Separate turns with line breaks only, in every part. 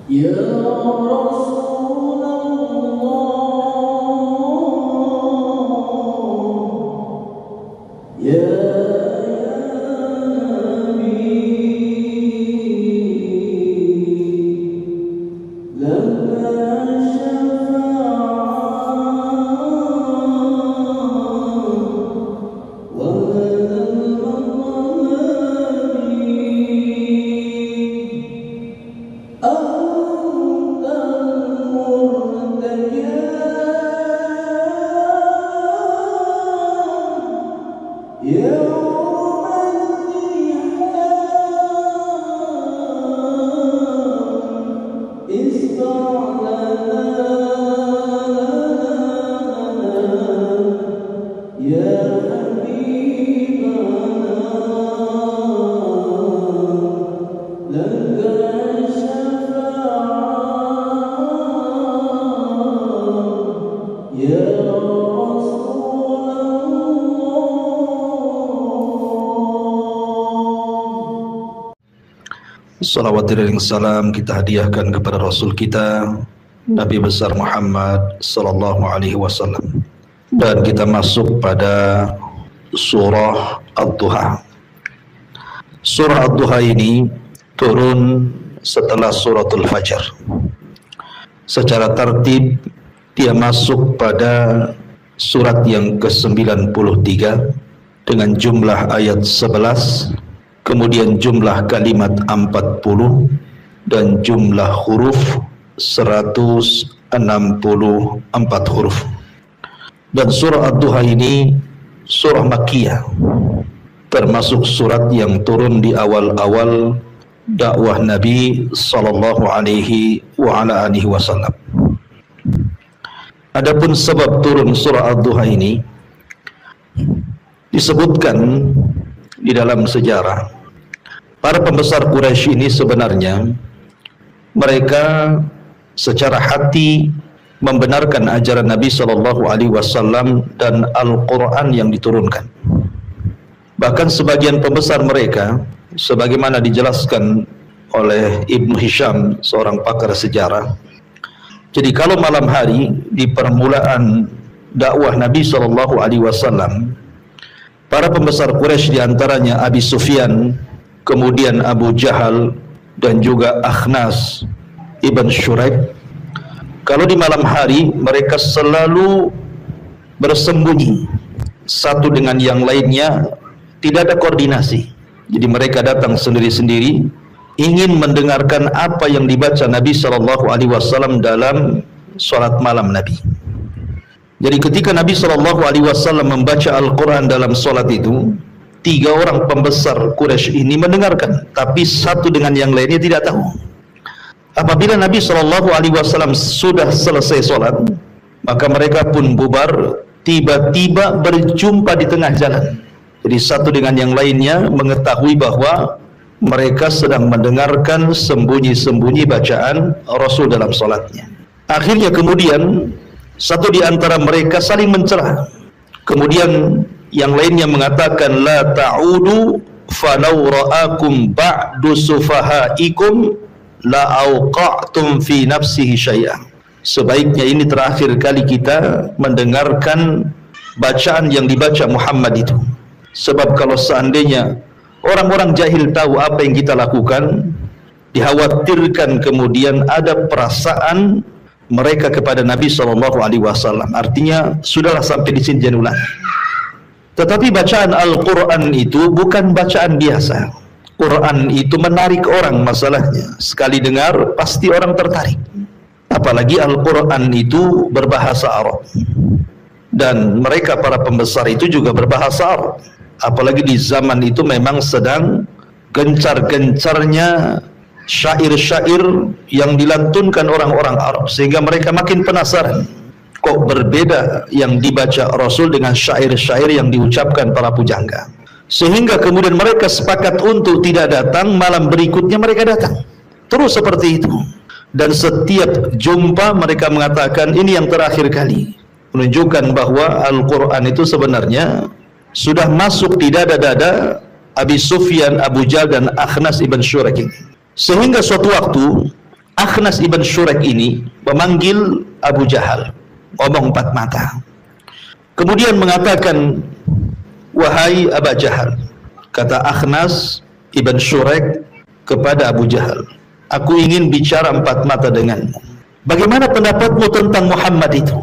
Ya Rasulullah, ya
Salawat dan salam kita hadiahkan kepada Rasul kita Nabi besar Muhammad sallallahu alaihi wasallam. Dan kita masuk pada surah Ad-Duha. Surah Ad-Duha ini turun setelah suratul Fajr. Secara tertib dia masuk pada surat yang ke-93 dengan jumlah ayat 11, kemudian jumlah kalimat 40 dan jumlah huruf 164 huruf. Dan surah Ad-Duha ini surah Makkiyah, termasuk surat yang turun di awal-awal dakwah Nabi sallallahu alaihi wasallam. Adapun sebab turun surah Ad-Duha ini disebutkan di dalam sejarah. Para pembesar Quraisy ini sebenarnya mereka secara hati membenarkan ajaran Nabi sallallahu alaihi wasallam dan Al-Qur'an yang diturunkan. Bahkan sebagian pembesar mereka, sebagaimana dijelaskan oleh Ibnu Hisham, seorang pakar sejarah. Jadi kalau malam hari di permulaan dakwah Nabi sallallahu alaihi wasallam, para pembesar Quraisy diantaranya Abi Sufyan, kemudian Abu Jahal dan juga Akhnas ibn Syuraik, kalau di malam hari mereka selalu bersembunyi satu dengan yang lainnya, tidak ada koordinasi. Jadi mereka datang sendiri-sendiri ingin mendengarkan apa yang dibaca Nabi sallallahu alaihi wasallam dalam salat malam Nabi. Jadi ketika Nabi sallallahu alaihi wasallam membaca Al-Qur'an dalam salat itu, 3 orang pembesar Quraisy ini mendengarkan, tapi satu dengan yang lainnya tidak tahu. Apabila Nabi sallallahu alaihi wasallam sudah selesai salat, maka mereka pun bubar, tiba-tiba berjumpa di tengah jalan. Jadi satu dengan yang lainnya mengetahui bahwa mereka sedang mendengarkan sembunyi-sembunyi bacaan Rasul dalam salatnya. Akhirnya kemudian satu di antara mereka saling mencela. Kemudian yang lainnya mengatakan, la ta'udu falau ra'akum ba'du sufahaikum la auqa'tum fi nafsihi syai'an. Sebaiknya ini terakhir kali kita mendengarkan bacaan yang dibaca Muhammad itu. Sebab kalau seandainya orang-orang jahil tahu apa yang kita lakukan, dikhawatirkan kemudian ada perasaan mereka kepada Nabi sallallahu alaihi wasallam. Artinya sudahlah sampai di sini jangan ulang. Tetapi bacaan Al-Qur'an itu bukan bacaan biasa. Quran itu menarik orang, masalahnya sekali dengar pasti orang tertarik. Apalagi Al-Qur'an itu berbahasa Arab, dan mereka para pembesar itu juga berbahasa Arab. Apalagi di zaman itu memang sedang gencar-gencarnya syair-syair yang dilantunkan orang-orang Arab, sehingga mereka makin penasaran kok berbeda yang dibaca Rasul dengan syair-syair yang diucapkan para pujangga. Sehingga kemudian mereka sepakat untuk tidak datang, malam berikutnya mereka datang. Terus seperti itu. Dan setiap jumpa mereka mengatakan ini yang terakhir kali. Menunjukkan bahwa Al-Quran itu sebenarnya sudah masuk di dada-dada Abi Sufyan, Abu Jahal dan Akhnas ibn Syuraik. Sehingga suatu waktu Akhnas ibn Syurek ini memanggil Abu Jahal, ngomong empat mata. Kemudian mengatakan, wahai Abu Jahal, kata Akhnas ibn Syurek kepada Abu Jahal, aku ingin bicara empat mata denganmu. Bagaimana pendapatmu tentang Muhammad itu?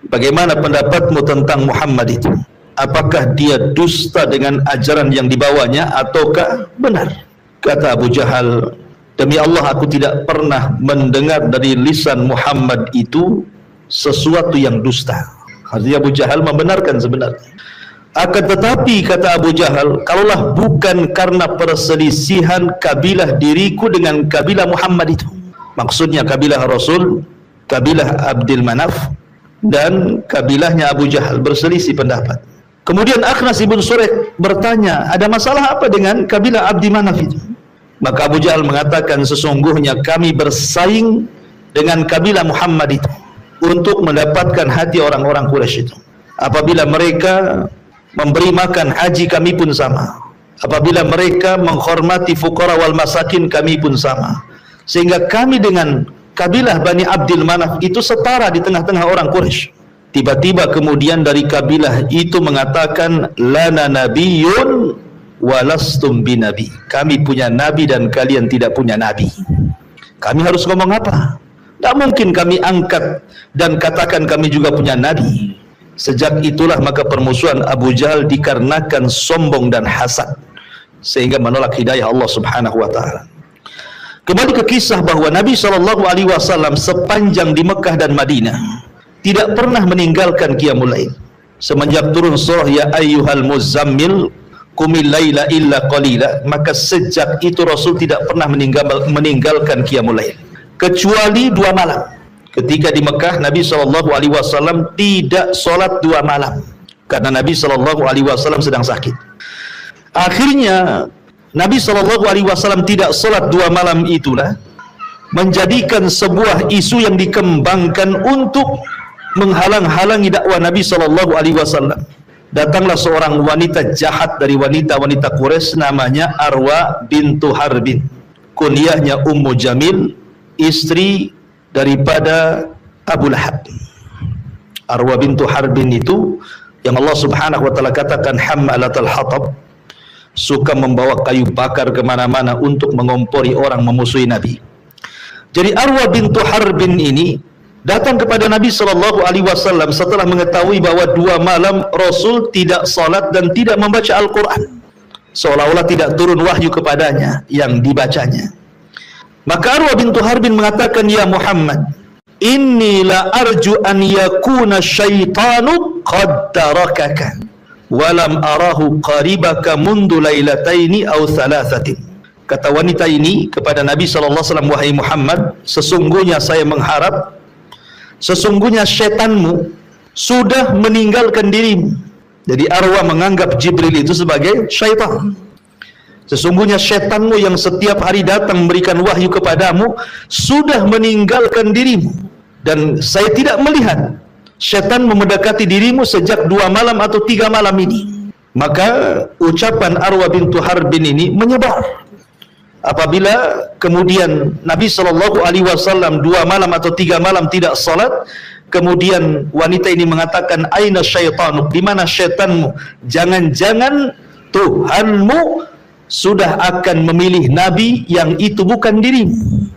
Bagaimana pendapatmu tentang Muhammad itu? Apakah dia dusta dengan ajaran yang dibawanya ataukah benar? Kata Abu Jahal, demi Allah aku tidak pernah mendengar dari lisan Muhammad itu sesuatu yang dusta. Artinya Abu Jahal membenarkan sebenarnya. Akan tetapi kata Abu Jahal, kalaulah bukan karena perselisihan kabilah diriku dengan kabilah Muhammad itu, maksudnya kabilah Rasul, kabilah Abdul Manaf dan kabilahnya Abu Jahal berselisih pendapat. Kemudian Akhnas ibn Syurek bertanya, ada masalah apa dengan kabilah Abdi Manaf itu? Maka Abu Jahal mengatakan, sesungguhnya kami bersaing dengan kabilah Muhammad itu untuk mendapatkan hati orang-orang Quraisy itu. Apabila mereka memberi makan haji, kami pun sama. Apabila mereka menghormati fuqara wal masakin, kami pun sama. Sehingga kami dengan kabilah Bani Abdul Manaf itu setara di tengah-tengah orang Quraisy. Tiba-tiba kemudian dari kabilah itu mengatakan, lana nabiyyun walastum binabi. Kami punya nabi dan kalian tidak punya nabi. Kami harus ngomong apa? Tak mungkin kami angkat dan katakan kami juga punya nabi. Sejak itulah maka permusuhan Abu Jahal dikarenakan sombong dan hasad, sehingga menolak hidayah Allah Subhanahu wa taala. Kembali ke kisah bahwa Nabi SAW sepanjang di Mekah dan Madinah tidak pernah meninggalkan qiyamul lail. Semenjak turun surah ya ayyuhal muzammil qumil laila illa qalila, maka sejak itu Rasul tidak pernah meninggalkan qiyamul lail kecuali 2 malam. Ketika di Mekah Nabi SAW tidak sholat 2 malam karena Nabi SAW sedang sakit. Akhirnya Nabi SAW tidak sholat 2 malam itulah menjadikan sebuah isu yang dikembangkan untuk menghalang-halangi dakwah Nabi SAW. Datanglah seorang wanita jahat dari wanita-wanita Quraisy, namanya Arwa bintu Harbin, kunyahnya Ummu Jamil, istri daripada Abu Lahab. Arwa bintu Harbin itu yang Allah Subhanahu wa taala katakan hammalatul hatab, suka membawa kayu bakar kemana-mana untuk mengompori orang memusuhi Nabi. Jadi Arwa bintu Harbin ini datang kepada Nabi SAW setelah mengetahui bahwa 2 malam Rasul tidak salat dan tidak membaca Al-Quran, seolah-olah tidak turun wahyu kepadanya yang dibacanya. Maka Arwa bintu Harbin mengatakan, ya Muhammad, inni la arju an yakuna syaitanu qad tarakaka walam arahu qaribaka mundu lailataini aw thalathatin. Kata wanita ini kepada Nabi SAW, wahai Muhammad, sesungguhnya saya mengharap, sesungguhnya syaitanmu sudah meninggalkan dirimu. Jadi Arwa menganggap Jibril itu sebagai syaitan. Sesungguhnya syaitanmu yang setiap hari datang memberikan wahyu kepadamu sudah meninggalkan dirimu, dan saya tidak melihat syaitan mendekati dirimu sejak 2 malam atau 3 malam ini. Maka ucapan Arwa bintu Harbin ini menyebar. Apabila kemudian Nabi SAW 2 malam atau 3 malam tidak salat, kemudian wanita ini mengatakan, aina syaitanuk, di mana syaitanmu? Jangan-jangan Tuhanmu sudah akan memilih nabi yang itu bukan dirimu.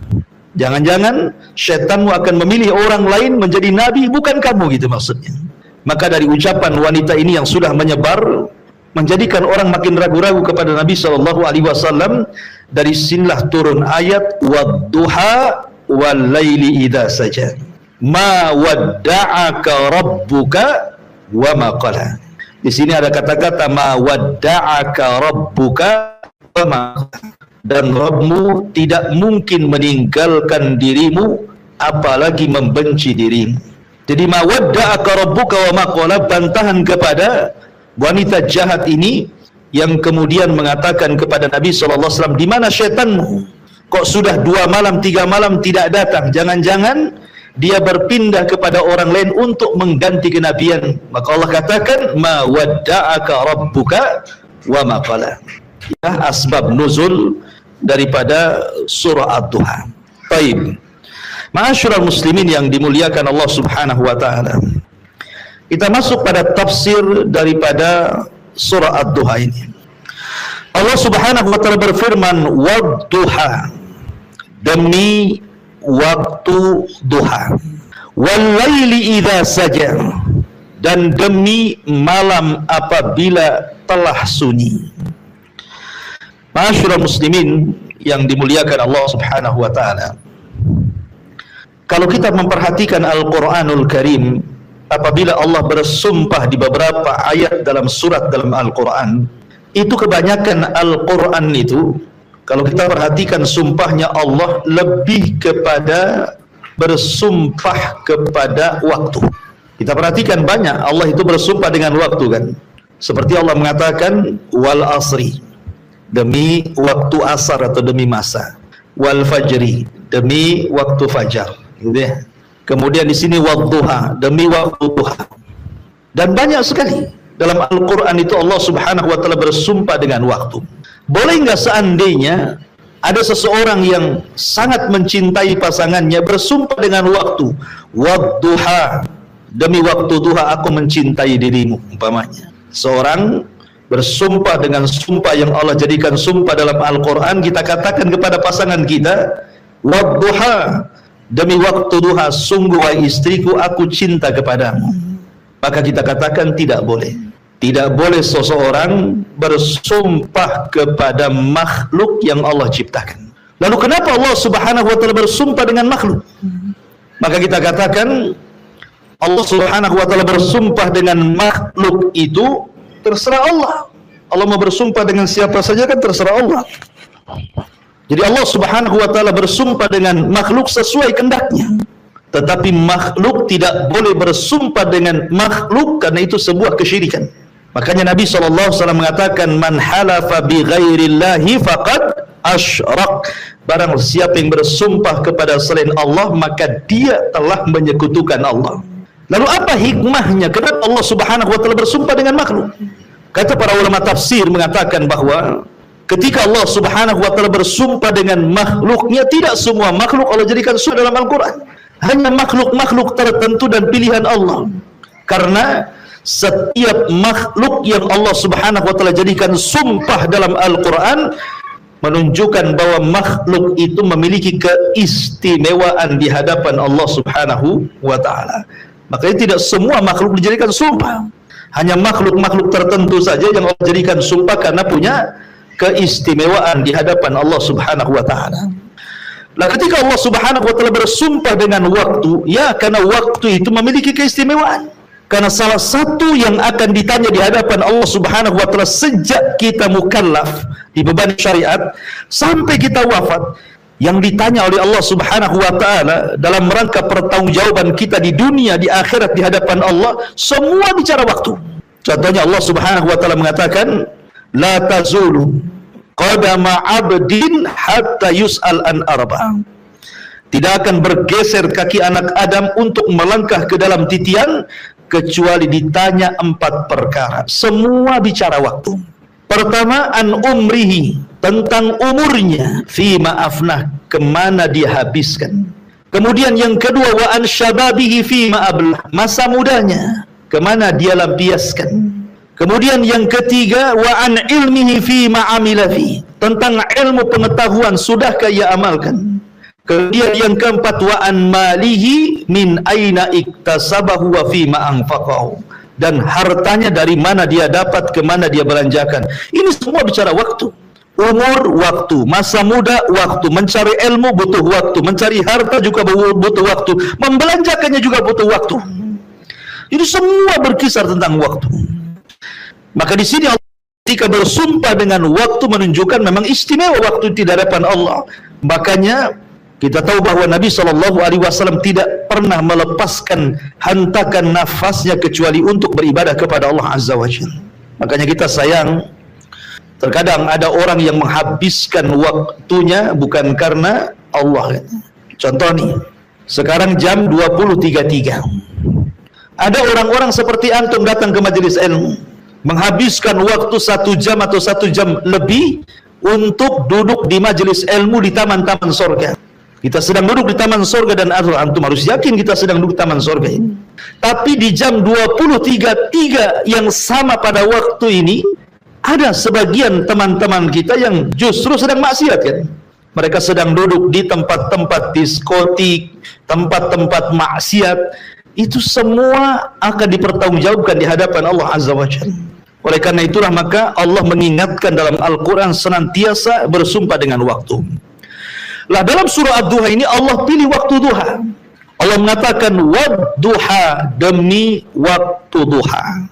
Jangan-jangan syaitanmu akan memilih orang lain menjadi nabi, bukan kamu, gitu maksudnya. Maka dari ucapan wanita ini yang sudah menyebar, menjadikan orang makin ragu-ragu kepada Nabi SAW. Dari sinilah turun ayat wadduha wal laili idza saja ma wadda'aka rabbuka wa ma qala. Di sini ada kata-kata ma wadda'aka rabbuka wa ma qala, dan Rabbmu tidak mungkin meninggalkan dirimu apalagi membenci dirimu. Jadi ma wadda'aka rabbuka wa ma qala, bantahan kepada wanita jahat ini yang kemudian mengatakan kepada Nabi SAW, di mana syaitanmu? Kok sudah 2 malam 3 malam tidak datang? Jangan-jangan dia berpindah kepada orang lain untuk mengganti kenabian. Maka Allah katakan ma wadda'aka rabbuka wa ma qala. Ya, asbab nuzul daripada surah Ad-Duha. Baik. Ma'asyiral muslimin yang dimuliakan Allah Subhanahu wa taala. Kita masuk pada tafsir daripada surah Ad-Duha ini. Allah Subhanahu wa taala berfirman, "Wad-duha," demi waktu duha, "wal laili idza saja," dan demi malam apabila telah sunyi. Ma'asyiral muslimin yang dimuliakan Allah Subhanahu wa taala. Kalau kita memperhatikan Al-Qur'anul Karim, apabila Allah bersumpah di beberapa ayat dalam surat dalam Al-Qur'an, itu kebanyakan Al-Qur'an itu, kalau kita perhatikan sumpahnya Allah lebih kepada bersumpah kepada waktu. Kita perhatikan banyak Allah itu bersumpah dengan waktu kan. Seperti Allah mengatakan wal asri, demi waktu asar atau demi masa. Wal fajri, demi waktu fajar. Gitu ya. Kemudian di sini wadduha, demi waktu duha. Dan banyak sekali dalam Al-Qur'an itu Allah Subhanahu wa taala bersumpah dengan waktu. Boleh enggak seandainya ada seseorang yang sangat mencintai pasangannya bersumpah dengan waktu, wadduha, demi waktu duha aku mencintai dirimu, umpamanya. Seorang bersumpah dengan sumpah yang Allah jadikan sumpah dalam Al-Qur'an, kita katakan kepada pasangan kita, wadduha, demi waktu duha, sungguh wahai istriku aku cinta kepadamu. Maka kita katakan tidak boleh. Tidak boleh seseorang bersumpah kepada makhluk yang Allah ciptakan. Lalu kenapa Allah Subhanahu wa taala bersumpah dengan makhluk? Maka kita katakan Allah Subhanahu wa taala bersumpah dengan makhluk itu terserah Allah. Allah mau bersumpah dengan siapa saja kan terserah Allah. Jadi Allah Subhanahu wa taala bersumpah dengan makhluk sesuai kehendaknya. Tetapi makhluk tidak boleh bersumpah dengan makhluk karena itu sebuah kesyirikan. Makanya Nabi SAW mengatakan man halafa bi ghairillahi faqad asyrak. Barang siapa yang bersumpah kepada selain Allah maka dia telah menyekutukan Allah. Lalu apa hikmahnya kenapa Allah Subhanahu wa taala bersumpah dengan makhluk? Kata para ulama tafsir mengatakan bahwa ketika Allah Subhanahu wa taala bersumpah dengan makhluknya, tidak semua makhluk Allah jadikan sumpah dalam Al-Qur'an. Hanya makhluk-makhluk tertentu dan pilihan Allah. Karena setiap makhluk yang Allah Subhanahu wa taala jadikan sumpah dalam Al-Qur'an menunjukkan bahwa makhluk itu memiliki keistimewaan di hadapan Allah Subhanahu wa taala. Makanya tidak semua makhluk dijadikan sumpah. Hanya makhluk-makhluk tertentu saja yang Allah jadikan sumpah karena punya keistimewaan di hadapan Allah Subhanahu wa taala. Nah, ketika Allah Subhanahu wa taala bersumpah dengan waktu, ya karena waktu itu memiliki keistimewaan. Karena salah satu yang akan ditanya di hadapan Allah Subhanahu wa taala sejak kita mukallaf, dibebani syariat sampai kita wafat, yang ditanya oleh Allah Subhanahu wa taala dalam rangka pertanggungjawaban kita di dunia, di akhirat, di hadapan Allah, semua bicara waktu. Contohnya Allah Subhanahu wa taala mengatakan, la tazulu qadama 'abdin hatta yus'al an arba'. Tidak akan bergeser kaki anak Adam untuk melangkah ke dalam titian kecuali ditanya 4 perkara. Semua bicara waktu. Pertama, an umrihi, tentang umurnya, fi ma'afnah, kemana dia habiskan. Kemudian yang kedua, wa an syababihi fi ma'ablah, masa mudanya, kemana dia lampiaskan. Kemudian yang ketiga, wa an ilmihi fi ma'amila fi, tentang ilmu pengetahuan sudahkah ia amalkan. Kemudian yang keempat, wa an malihi min aina iktasabahu wa fi ma'anfaqahu, dan hartanya dari mana dia dapat, kemana dia belanjakan. Ini semua bicara waktu. Umur, waktu. Masa muda, waktu. Mencari ilmu butuh waktu. Mencari harta juga butuh waktu. Membelanjakannya juga butuh waktu. Ini semua berkisar tentang waktu. Maka di sini Allah ketika bersumpah dengan waktu menunjukkan memang istimewa waktu di hadapan Allah. Makanya kita tahu bahwa Nabi SAW tidak pernah melepaskan hentakan nafasnya kecuali untuk beribadah kepada Allah Azza wa Jalla. Makanya kita sayang, terkadang ada orang yang menghabiskan waktunya bukan karena Allah. Contoh nih, sekarang jam 20.33. Ada orang-orang seperti antum datang ke majelis ilmu, menghabiskan waktu 1 jam atau 1 jam lebih untuk duduk di majelis ilmu di taman-taman surga. Kita sedang duduk di taman sorga dan antum harus yakin kita sedang duduk di taman sorga ini. Tapi di jam 23.03 yang sama pada waktu ini, ada sebagian teman-teman kita yang justru sedang maksiat kan. Mereka sedang duduk di tempat-tempat diskotik, tempat-tempat maksiat. Itu semua akan dipertanggungjawabkan di hadapan Allah Azza wa Jalla. Oleh karena itulah maka Allah mengingatkan dalam Al-Quran senantiasa bersumpah dengan waktu. Lah dalam surah Ad-Duha ini Allah pilih waktu duha. Allah mengatakan wad-duha, demi waktu duha.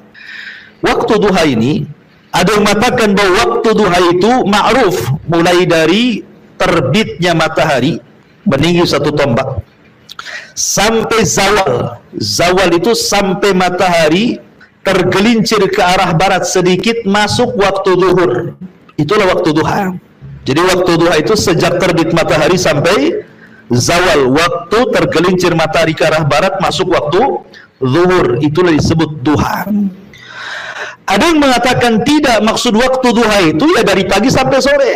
Waktu duha ini ada yang mengatakan bahwa waktu duha itu ma'ruf mulai dari terbitnya matahari meninggi 1 tombak sampai zawal. Zawal itu sampai matahari tergelincir ke arah barat sedikit masuk waktu zuhur. Itulah waktu duha. Jadi waktu duha itu sejak terbit matahari sampai zawal, waktu tergelincir matahari ke arah barat masuk waktu zuhur. Itulah disebut duha. Ada yang mengatakan tidak, maksud waktu duha itu ya dari pagi sampai sore.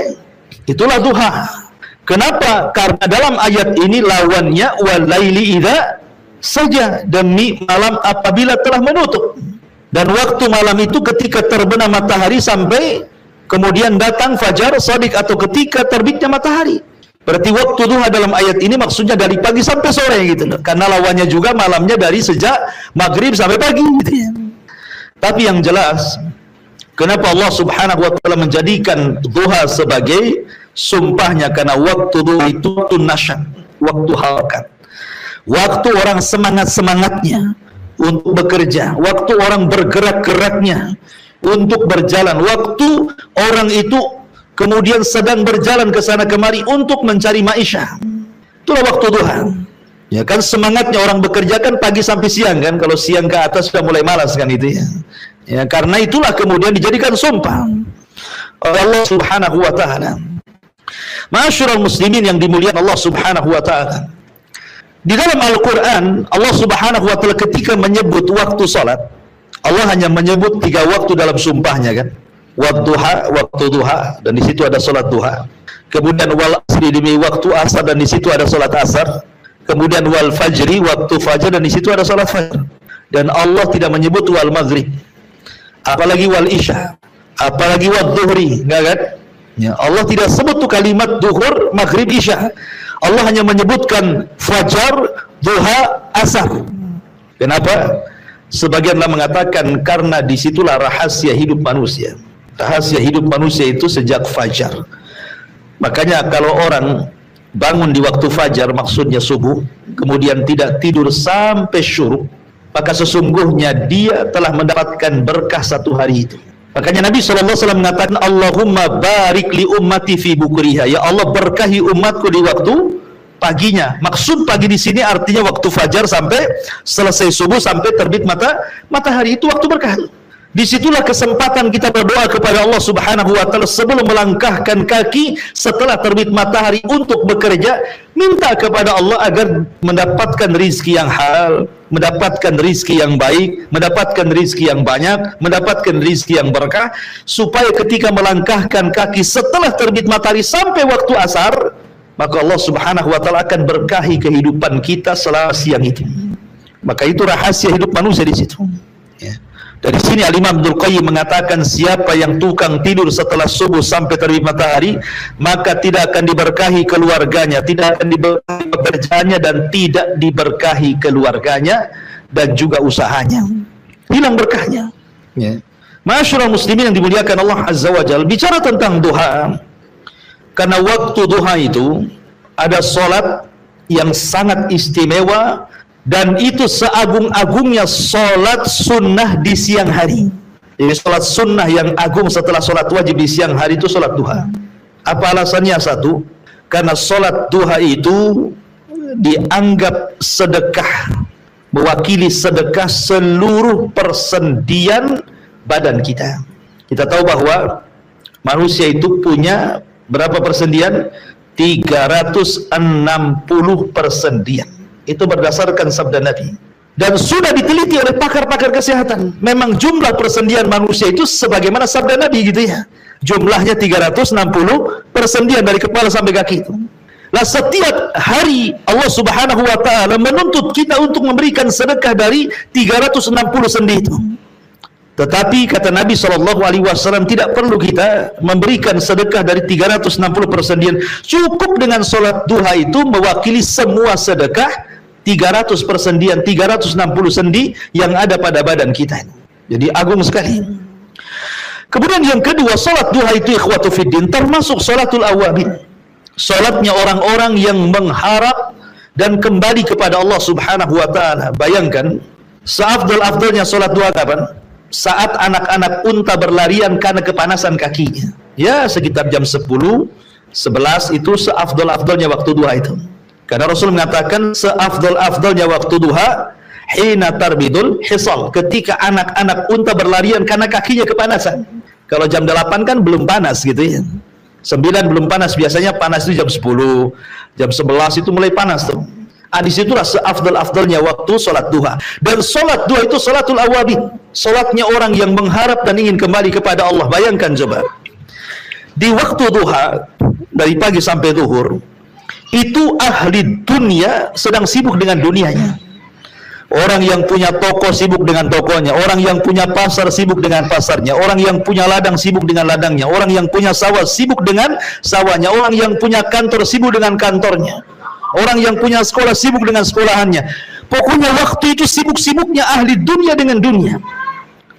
Itulah duha. Kenapa? Karena dalam ayat ini lawannya walaili idza saja, demi malam apabila telah menutup. Dan waktu malam itu ketika terbenam matahari sampai kemudian datang fajar shadiq atau ketika terbitnya matahari. Berarti waktu duha dalam ayat ini maksudnya dari pagi sampai sore gitu loh. Karena lawannya juga malamnya dari sejak maghrib sampai pagi gitu ya. Tapi yang jelas, kenapa Allah Subhanahu wa taala menjadikan duha sebagai sumpahnya? Karena waktu duha itu waktu nasyad, waktu harakat. Waktu orang semangat-semangatnya untuk bekerja, waktu orang bergerak-geraknya untuk berjalan, waktu orang itu kemudian sedang berjalan ke sana kemari untuk mencari maisha. Itulah waktu duha. Ya kan semangatnya orang bekerja kan pagi sampai siang kan, kalau siang ke atas sudah mulai malas kan itu ya. Ya karena itulah kemudian dijadikan sumpah oleh Allah Subhanahu wa taala. Ma'asyiral muslimin yang dimuliakan Allah Subhanahu wa taala. Di dalam Al-Quran, Allah Subhanahu wa ta'ala ketika menyebut waktu salat, Allah hanya menyebut 3 waktu dalam sumpahnya kan. Waktu duha, dan di situ ada salat duha. Kemudian wal asri, demi waktu asar, dan di situ ada salat asar. Kemudian wal fajri, waktu fajar, dan di situ ada salat fajar. Dan Allah tidak menyebut wal maghrib, apalagi wal isya, apalagi wal dhuhri, enggak kan? Ya, Allah tidak sebut tuh kalimat duhur, maghrib, isya. Allah hanya menyebutkan fajar, duha, asar. Kenapa? Sebagianlah mengatakan karena disitulah rahasia hidup manusia. Rahasia hidup manusia itu sejak fajar. Makanya kalau orang bangun di waktu fajar, maksudnya subuh, kemudian tidak tidur sampai syuruk, maka sesungguhnya dia telah mendapatkan berkah 1 hari itu. Makanya Nabi SAW mengatakan Allahumma barik li ummati fi bukriha. Ya Allah, berkahi umatku di waktu paginya. Maksud pagi di sini artinya waktu fajar sampai selesai subuh sampai terbit matahari, itu waktu berkah. Disitulah kesempatan kita berdoa kepada Allah Subhanahu wa ta'ala sebelum melangkahkan kaki setelah terbit matahari untuk bekerja. Minta kepada Allah agar mendapatkan rizki yang halal, mendapatkan rizki yang baik, mendapatkan rizki yang banyak, mendapatkan rizki yang berkah, supaya ketika melangkahkan kaki setelah terbit matahari sampai waktu asar, maka Allah Subhanahu wa ta'ala akan berkahi kehidupan kita selama siang itu. Maka itu rahasia hidup manusia di situ. Ya. Dari sini Al-Imam Ibnul Qayyim mengatakan siapa yang tukang tidur setelah subuh sampai terbit matahari, maka tidak akan diberkahi keluarganya, tidak akan diberkahi pekerjaannya, dan tidak diberkahi keluarganya dan juga usahanya. Hilang berkahnya. Ya. Ma'asyiral muslimin yang dimuliakan Allah Azza wa Jalla, bicara tentang duha. Karena waktu duha itu ada solat yang sangat istimewa, dan itu seagung-agungnya solat sunnah di siang hari. Jadi solat sunnah yang agung setelah solat wajib di siang hari itu solat duha. Apa alasannya? 1, karena solat duha itu dianggap sedekah, mewakili sedekah seluruh persendian badan kita. Kita tahu bahwa manusia itu punya berapa persendian? 360 persendian. Itu berdasarkan sabda Nabi. Dan sudah diteliti oleh pakar-pakar kesehatan. Memang jumlah persendian manusia itu sebagaimana sabda Nabi gitu ya. Jumlahnya 360 persendian dari kepala sampai kaki itu. Lah setiap hari Allah Subhanahu wa taala menuntut kita untuk memberikan sedekah dari 360 sendi itu. Tetapi kata Nabi SAW, tidak perlu kita memberikan sedekah dari 360 persendian. Cukup dengan sholat duha itu mewakili semua sedekah 300 persendian, 360 sendi yang ada pada badan kita. Jadi agung sekali. Kemudian yang kedua, sholat duha itu ikhwatu fiddin termasuk sholatul awabin. Sholatnya orang-orang yang mengharap dan kembali kepada Allah Subhanahu wa ta'ala. Bayangkan, seafdal-afdalnya sholat duha kapan? Saat anak-anak unta berlarian karena kepanasan kakinya. Ya, sekitar jam 10, 11 itu seafdal-afdalnya waktu duha itu. Karena Rasul mengatakan seafdal-afdalnya waktu duha hina tarbidul hisal, ketika anak-anak unta berlarian karena kakinya kepanasan. Kalau jam 8 kan belum panas gitu ya. 9 belum panas, biasanya panas itu jam 10, jam 11 itu mulai panas tuh. Disitulah seafdal-afdalnya waktu sholat duha. Dan sholat duha itu sholatul awabin, sholatnya orang yang mengharap dan ingin kembali kepada Allah. Bayangkan coba, di waktu duha dari pagi sampai zuhur itu ahli dunia sedang sibuk dengan dunianya. Orang yang punya toko sibuk dengan tokonya, orang yang punya pasar sibuk dengan pasarnya, orang yang punya ladang sibuk dengan ladangnya, orang yang punya sawah sibuk dengan sawahnya, orang yang punya kantor sibuk dengan kantornya, orang yang punya sekolah sibuk dengan sekolahannya. Pokoknya waktu itu sibuk-sibuknya ahli dunia dengan dunia.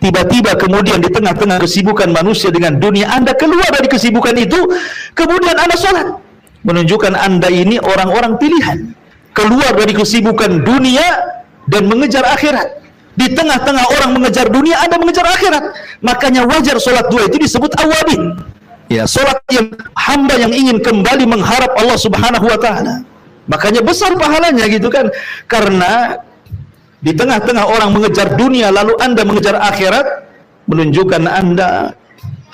Tiba-tiba kemudian di tengah-tengah kesibukan manusia dengan dunia, Anda keluar dari kesibukan itu, kemudian Anda sholat. Menunjukkan Anda ini orang-orang pilihan. Keluar dari kesibukan dunia dan mengejar akhirat. Di tengah-tengah orang mengejar dunia, Anda mengejar akhirat. Makanya wajar sholat duha itu disebut awabin. Ya, sholat yang hamba yang ingin kembali mengharap Allah Subhanahu wa ta'ala. Makanya besar pahalanya gitu kan. Karena di tengah-tengah orang mengejar dunia lalu Anda mengejar akhirat, menunjukkan Anda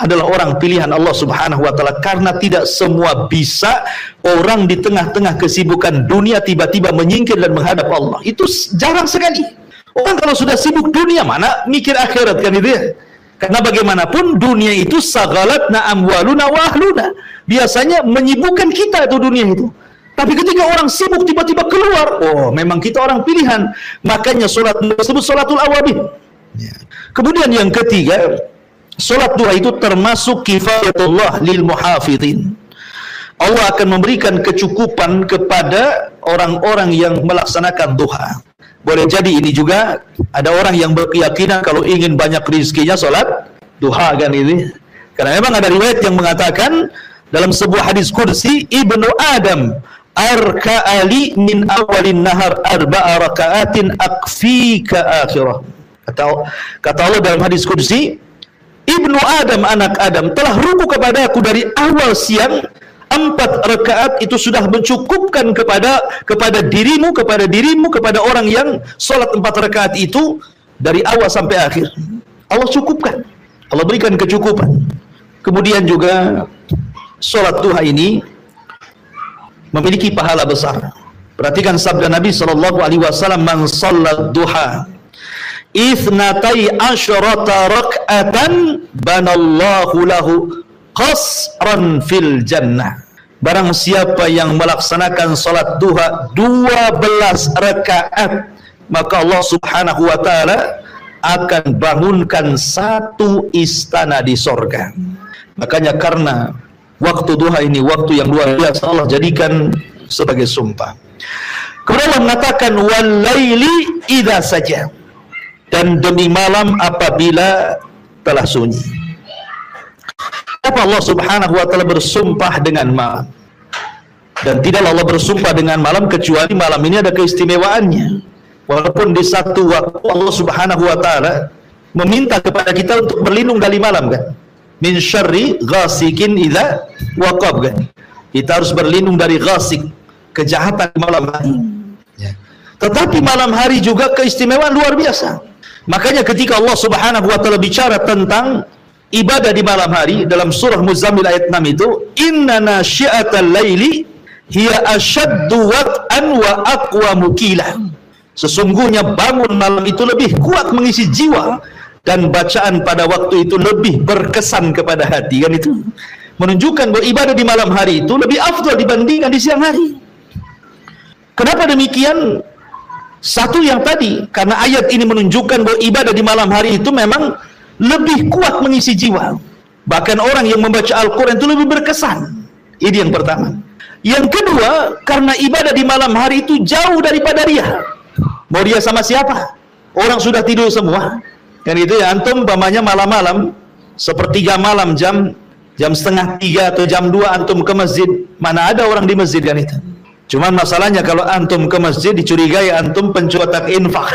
adalah orang pilihan Allah Subhanahu wa ta'ala. Karena tidak semua bisa orang di tengah-tengah kesibukan dunia tiba-tiba menyingkir dan menghadap Allah. Itu jarang sekali. Orang kalau sudah sibuk dunia, mana mikir akhirat kan itu ya. Karena bagaimanapun dunia itu sagalatna amwaluna wa ahluna. Biasanya menyibukkan kita itu dunia itu. Tapi ketika orang sibuk tiba-tiba keluar, oh memang kita orang pilihan. Makanya sholat disebut sholatul awabin. Kemudian yang ketiga, sholat duha itu termasuk kifayatullah lil muhafidhin. Allah akan memberikan kecukupan kepada orang-orang yang melaksanakan duha. Boleh jadi ini juga ada orang yang berkeyakinan kalau ingin banyak rezekinya sholat duha kan ini. Karena memang ada riwayat yang mengatakan dalam sebuah hadis kursi, Ibnu Adam arka'ali min awalin nahar arba'a raka'atin akfika akhirah. Kata Allah dalam hadis kursi, Ibnu Adam, anak Adam, telah ruku kepada aku dari awal siang, 4 rakaat itu sudah mencukupkan kepada dirimu, kepada orang yang sholat 4 rakaat itu dari awal sampai akhir. Allah cukupkan, Allah berikan kecukupan. Kemudian juga sholat duha ini memiliki pahala besar. Perhatikan sabda Nabi SAW, man sholat duha ithnatai asyrata rak'atan banallahu lahu qasran fil jannah. Barang siapa yang melaksanakan salat duha 12 rakaat, maka Allah Subhanahu wa ta'ala akan bangunkan satu istana di sorga. Makanya karena waktu duha ini waktu yang luar biasa, Allah jadikan sebagai sumpah. Kemudian Allah mengatakan wal laili idza saja, dan demi malam apabila telah sunyi. Apa Allah Subhanahu wa ta'ala bersumpah dengan malam? Dan tidaklah Allah bersumpah dengan malam kecuali malam ini ada keistimewaannya. Walaupun di satu waktu Allah Subhanahu wa ta'ala meminta kepada kita untuk berlindung dari malam kan. Min syarri ghasikin idza waqab kan. Kita harus berlindung dari ghasik, kejahatan di malam hari. Tetapi malam hari juga keistimewaan luar biasa. Makanya ketika Allah Subhanahu wa ta'ala bicara tentang ibadah di malam hari dalam surah Muzammil ayat 6 itu, inna nasyi'atal laili hiya asyaddu wat'an wa aqwamu qila. Sesungguhnya bangun malam itu lebih kuat mengisi jiwa dan bacaan pada waktu itu lebih berkesan kepada hati kan itu. menunjukkan bahwa ibadah di malam hari itu lebih afdal dibandingkan di siang hari. Kenapa demikian? Satu yang tadi, karena ayat ini menunjukkan bahwa ibadah di malam hari itu memang lebih kuat mengisi jiwa. Bahkan orang yang membaca Al-Quran itu lebih berkesan. Ini yang pertama. Yang kedua, karena ibadah di malam hari itu jauh daripada riya. Mau riya sama siapa? Orang sudah tidur semua. Kan itu ya, antum umpamanya malam-malam, sepertiga malam, jam 2:30 atau jam 2 antum ke masjid, mana ada orang di masjid kan itu. Cuman masalahnya kalau antum ke masjid dicurigai antum pencuatak infak.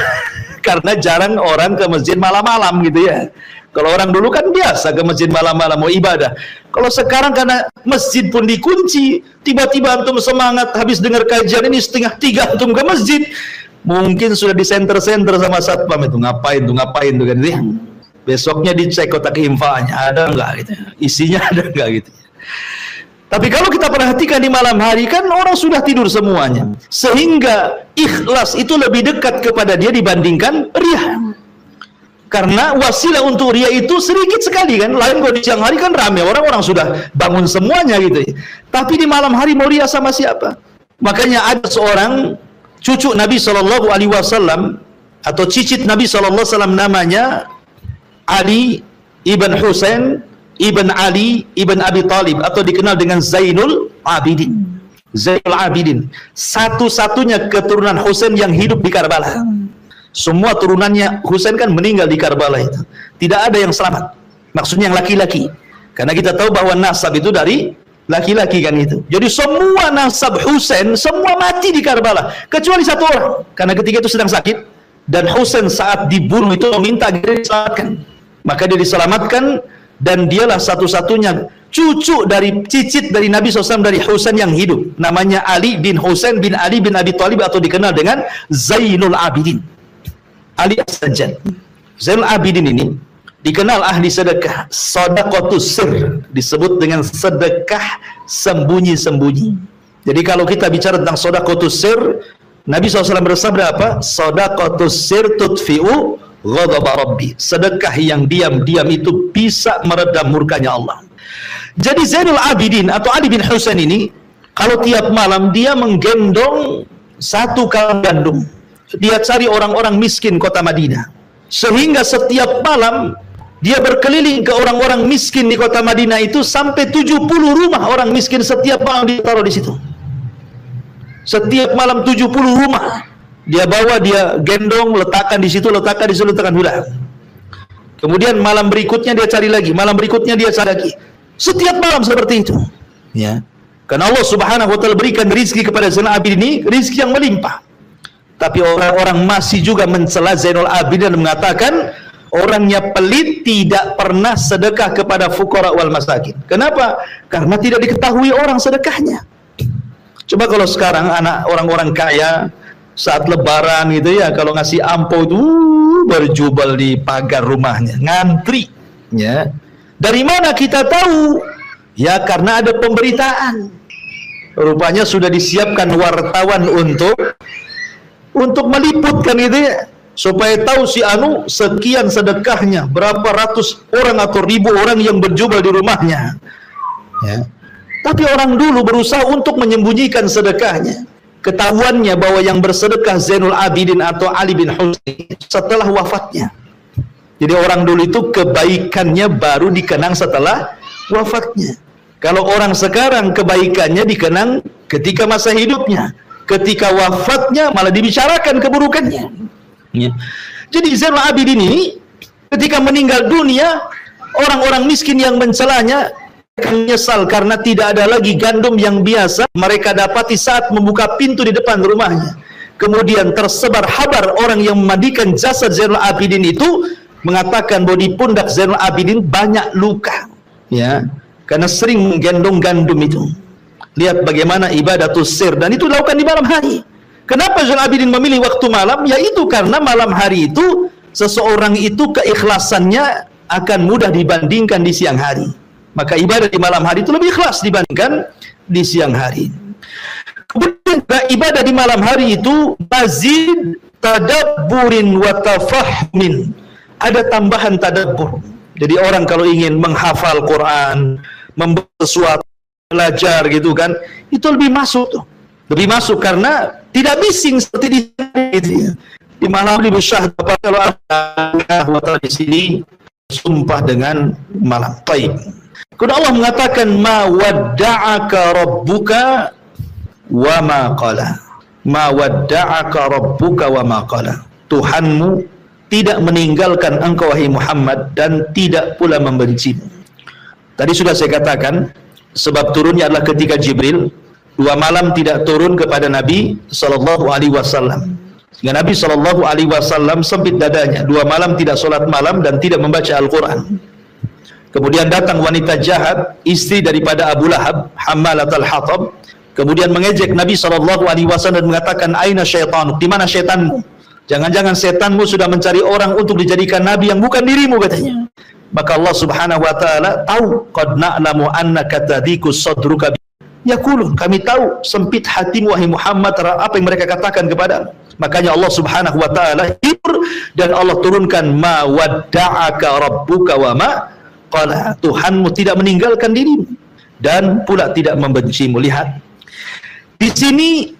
Karena jarang orang ke masjid malam-malam gitu ya. Kalau orang dulu kan biasa ke masjid malam-malam mau ibadah. Kalau sekarang karena masjid pun dikunci, tiba-tiba antum semangat habis dengar kajian ini 2:30 antum ke masjid, mungkin sudah di senter-senter sama satpam itu ngapain tuh kan gitu ya. Besoknya dicek kotak infaknya ada enggak gitu. Isinya ada enggak gitu. Tapi kalau kita perhatikan di malam hari kan orang sudah tidur semuanya, sehingga ikhlas itu lebih dekat kepada dia dibandingkan riya. Karena wasilah untuk riya itu sedikit sekali kan. Lain kalau di siang hari kan ramai orang sudah bangun semuanya gitu ya. Tapi di malam hari mau riya sama siapa? Makanya ada seorang cucu Nabi SAW atau cicit Nabi SAW namanya Ali ibn Husain ibn Ali ibn Abi Talib atau dikenal dengan Zainul Abidin. Zainul Abidin, satu-satunya keturunan Husain yang hidup di Karbala. Semua turunannya Husain kan meninggal di Karbala itu. Tidak ada yang selamat. Maksudnya yang laki-laki. Karena kita tahu bahwa nasab itu dari laki-laki kan itu. Jadi semua nasab Husain semua mati di Karbala kecuali satu orang. Karena ketika itu sedang sakit dan Husain saat dibunuh itu meminta agar diselamatkan. Maka dia diselamatkan dan dialah satu-satunya cucu dari cicit dari Nabi SAW dari Husain yang hidup. Namanya Ali bin Husain bin Ali bin Abi Talib atau dikenal dengan Zainul Abidin. Ali As-Sajjad. Zainul Abidin ini dikenal ahli sedekah, sedaqatus sir, disebut dengan sedekah sembunyi-sembunyi. Jadi kalau kita bicara tentang sedaqatus sir, Nabi SAW bersabda apa? Sedaqatus sir tutfi'u ghadab Rabbi. Sedekah yang diam-diam itu bisa meredam murkanya Allah. Jadi Zainul Abidin atau Ali bin Husain ini kalau tiap malam dia menggendong 1 kaleng gandum. Dia cari orang-orang miskin kota Madinah. Sehingga setiap malam dia berkeliling ke orang-orang miskin di kota Madinah itu sampai 70 rumah orang miskin setiap malam ditaruh di situ. Setiap malam 70 rumah dia bawa, dia gendong, letakkan di situ, letakkan pulang. Kemudian malam berikutnya dia cari lagi, malam berikutnya dia cari lagi. Setiap malam seperti itu. Ya. Karena Allah Subhanahu wa taala berikan rezeki kepada Zainul Abidin ini, rezeki yang melimpah. Tapi orang-orang masih juga mencela Zainul Abidin dan mengatakan orangnya pelit, tidak pernah sedekah kepada fuqara wal masakin. Kenapa? Karena tidak diketahui orang sedekahnya. Coba kalau sekarang anak orang-orang kaya saat lebaran gitu ya, kalau ngasih ampau itu berjubel di pagar rumahnya, ngantri ya. Dari mana kita tahu? Ya karena ada pemberitaan. Rupanya sudah disiapkan wartawan untuk meliputkan itu ya, supaya tahu si anu sekian sedekahnya, berapa ratus orang atau ribu orang yang berjubel di rumahnya ya. Tapi orang dulu berusaha untuk menyembunyikan sedekahnya. Ketahuannya bahwa yang bersedekah Zainul Abidin atau Ali bin Husain setelah wafatnya. Jadi orang dulu itu kebaikannya baru dikenang setelah wafatnya. Kalau orang sekarang kebaikannya dikenang ketika masa hidupnya, ketika wafatnya malah dibicarakan keburukannya. Ya. Jadi Zainul Abidin ini ketika meninggal dunia, orang-orang miskin yang mencelanya menyesal karena tidak ada lagi gandum yang biasa mereka dapati saat membuka pintu di depan rumahnya. Kemudian tersebar kabar orang yang memandikan jasad Zainul Abidin itu mengatakan bahwa di pundak Zainul Abidin banyak luka, ya, karena sering menggendong gandum itu. Lihat bagaimana ibadatus sir, dan itu dilakukan di malam hari. Kenapa Zainul Abidin memilih waktu malam? Yaitu karena malam hari itu seseorang itu keikhlasannya akan mudah dibandingkan di siang hari. Maka ibadah di malam hari itu lebih ikhlas dibandingkan di siang hari. Kemudian ibadah di malam hari itu mazid tadabburin wa tafahmin. Ada tambahan tadabbur. Jadi orang kalau ingin menghafal Quran, membuat sesuatu, belajar gitu kan, itu lebih masuk tuh. Lebih masuk karena tidak bising seperti di sini gitu ya. Di malam lebih syahd kalau Allah di sini sumpah dengan malam. Baik. Kemudian Allah mengatakan ma wadda'aka rabbuka wa ma qala. Ma wadda'aka rabbuka wa ma qala. Tuhanmu tidak meninggalkan engkau wahai Muhammad dan tidak pula membencimu. Tadi sudah saya katakan sebab turunnya adalah ketika Jibril 2 malam tidak turun kepada Nabi sallallahu alaihi wasallam. Sehingga Nabi sallallahu alaihi wasallam sempit dadanya, 2 malam tidak sholat malam dan tidak membaca Al-Qur'an. Kemudian datang wanita jahat, istri daripada Abu Lahab, Hammalatul Hatab, kemudian mengejek Nabi sallallahu alaihi wasallam dan mengatakan aina syaitan? Di mana syaitanmu? Jangan-jangan setanmu sudah mencari orang untuk dijadikan nabi yang bukan dirimu, katanya. Maka Allah Subhanahu wa taala tahu, qad na'lamu annaka tadiku sadruka. Yaqulun, kami tahu sempit hatimu wahai Muhammad apa yang mereka katakan kepada. Makanya Allah Subhanahu wa taala hibur dan Allah turunkan ma wadda'aka rabbuka wa ma qala. Tuhanmu tidak meninggalkan dirimu dan pula tidak membencimu. Lihat. Di sini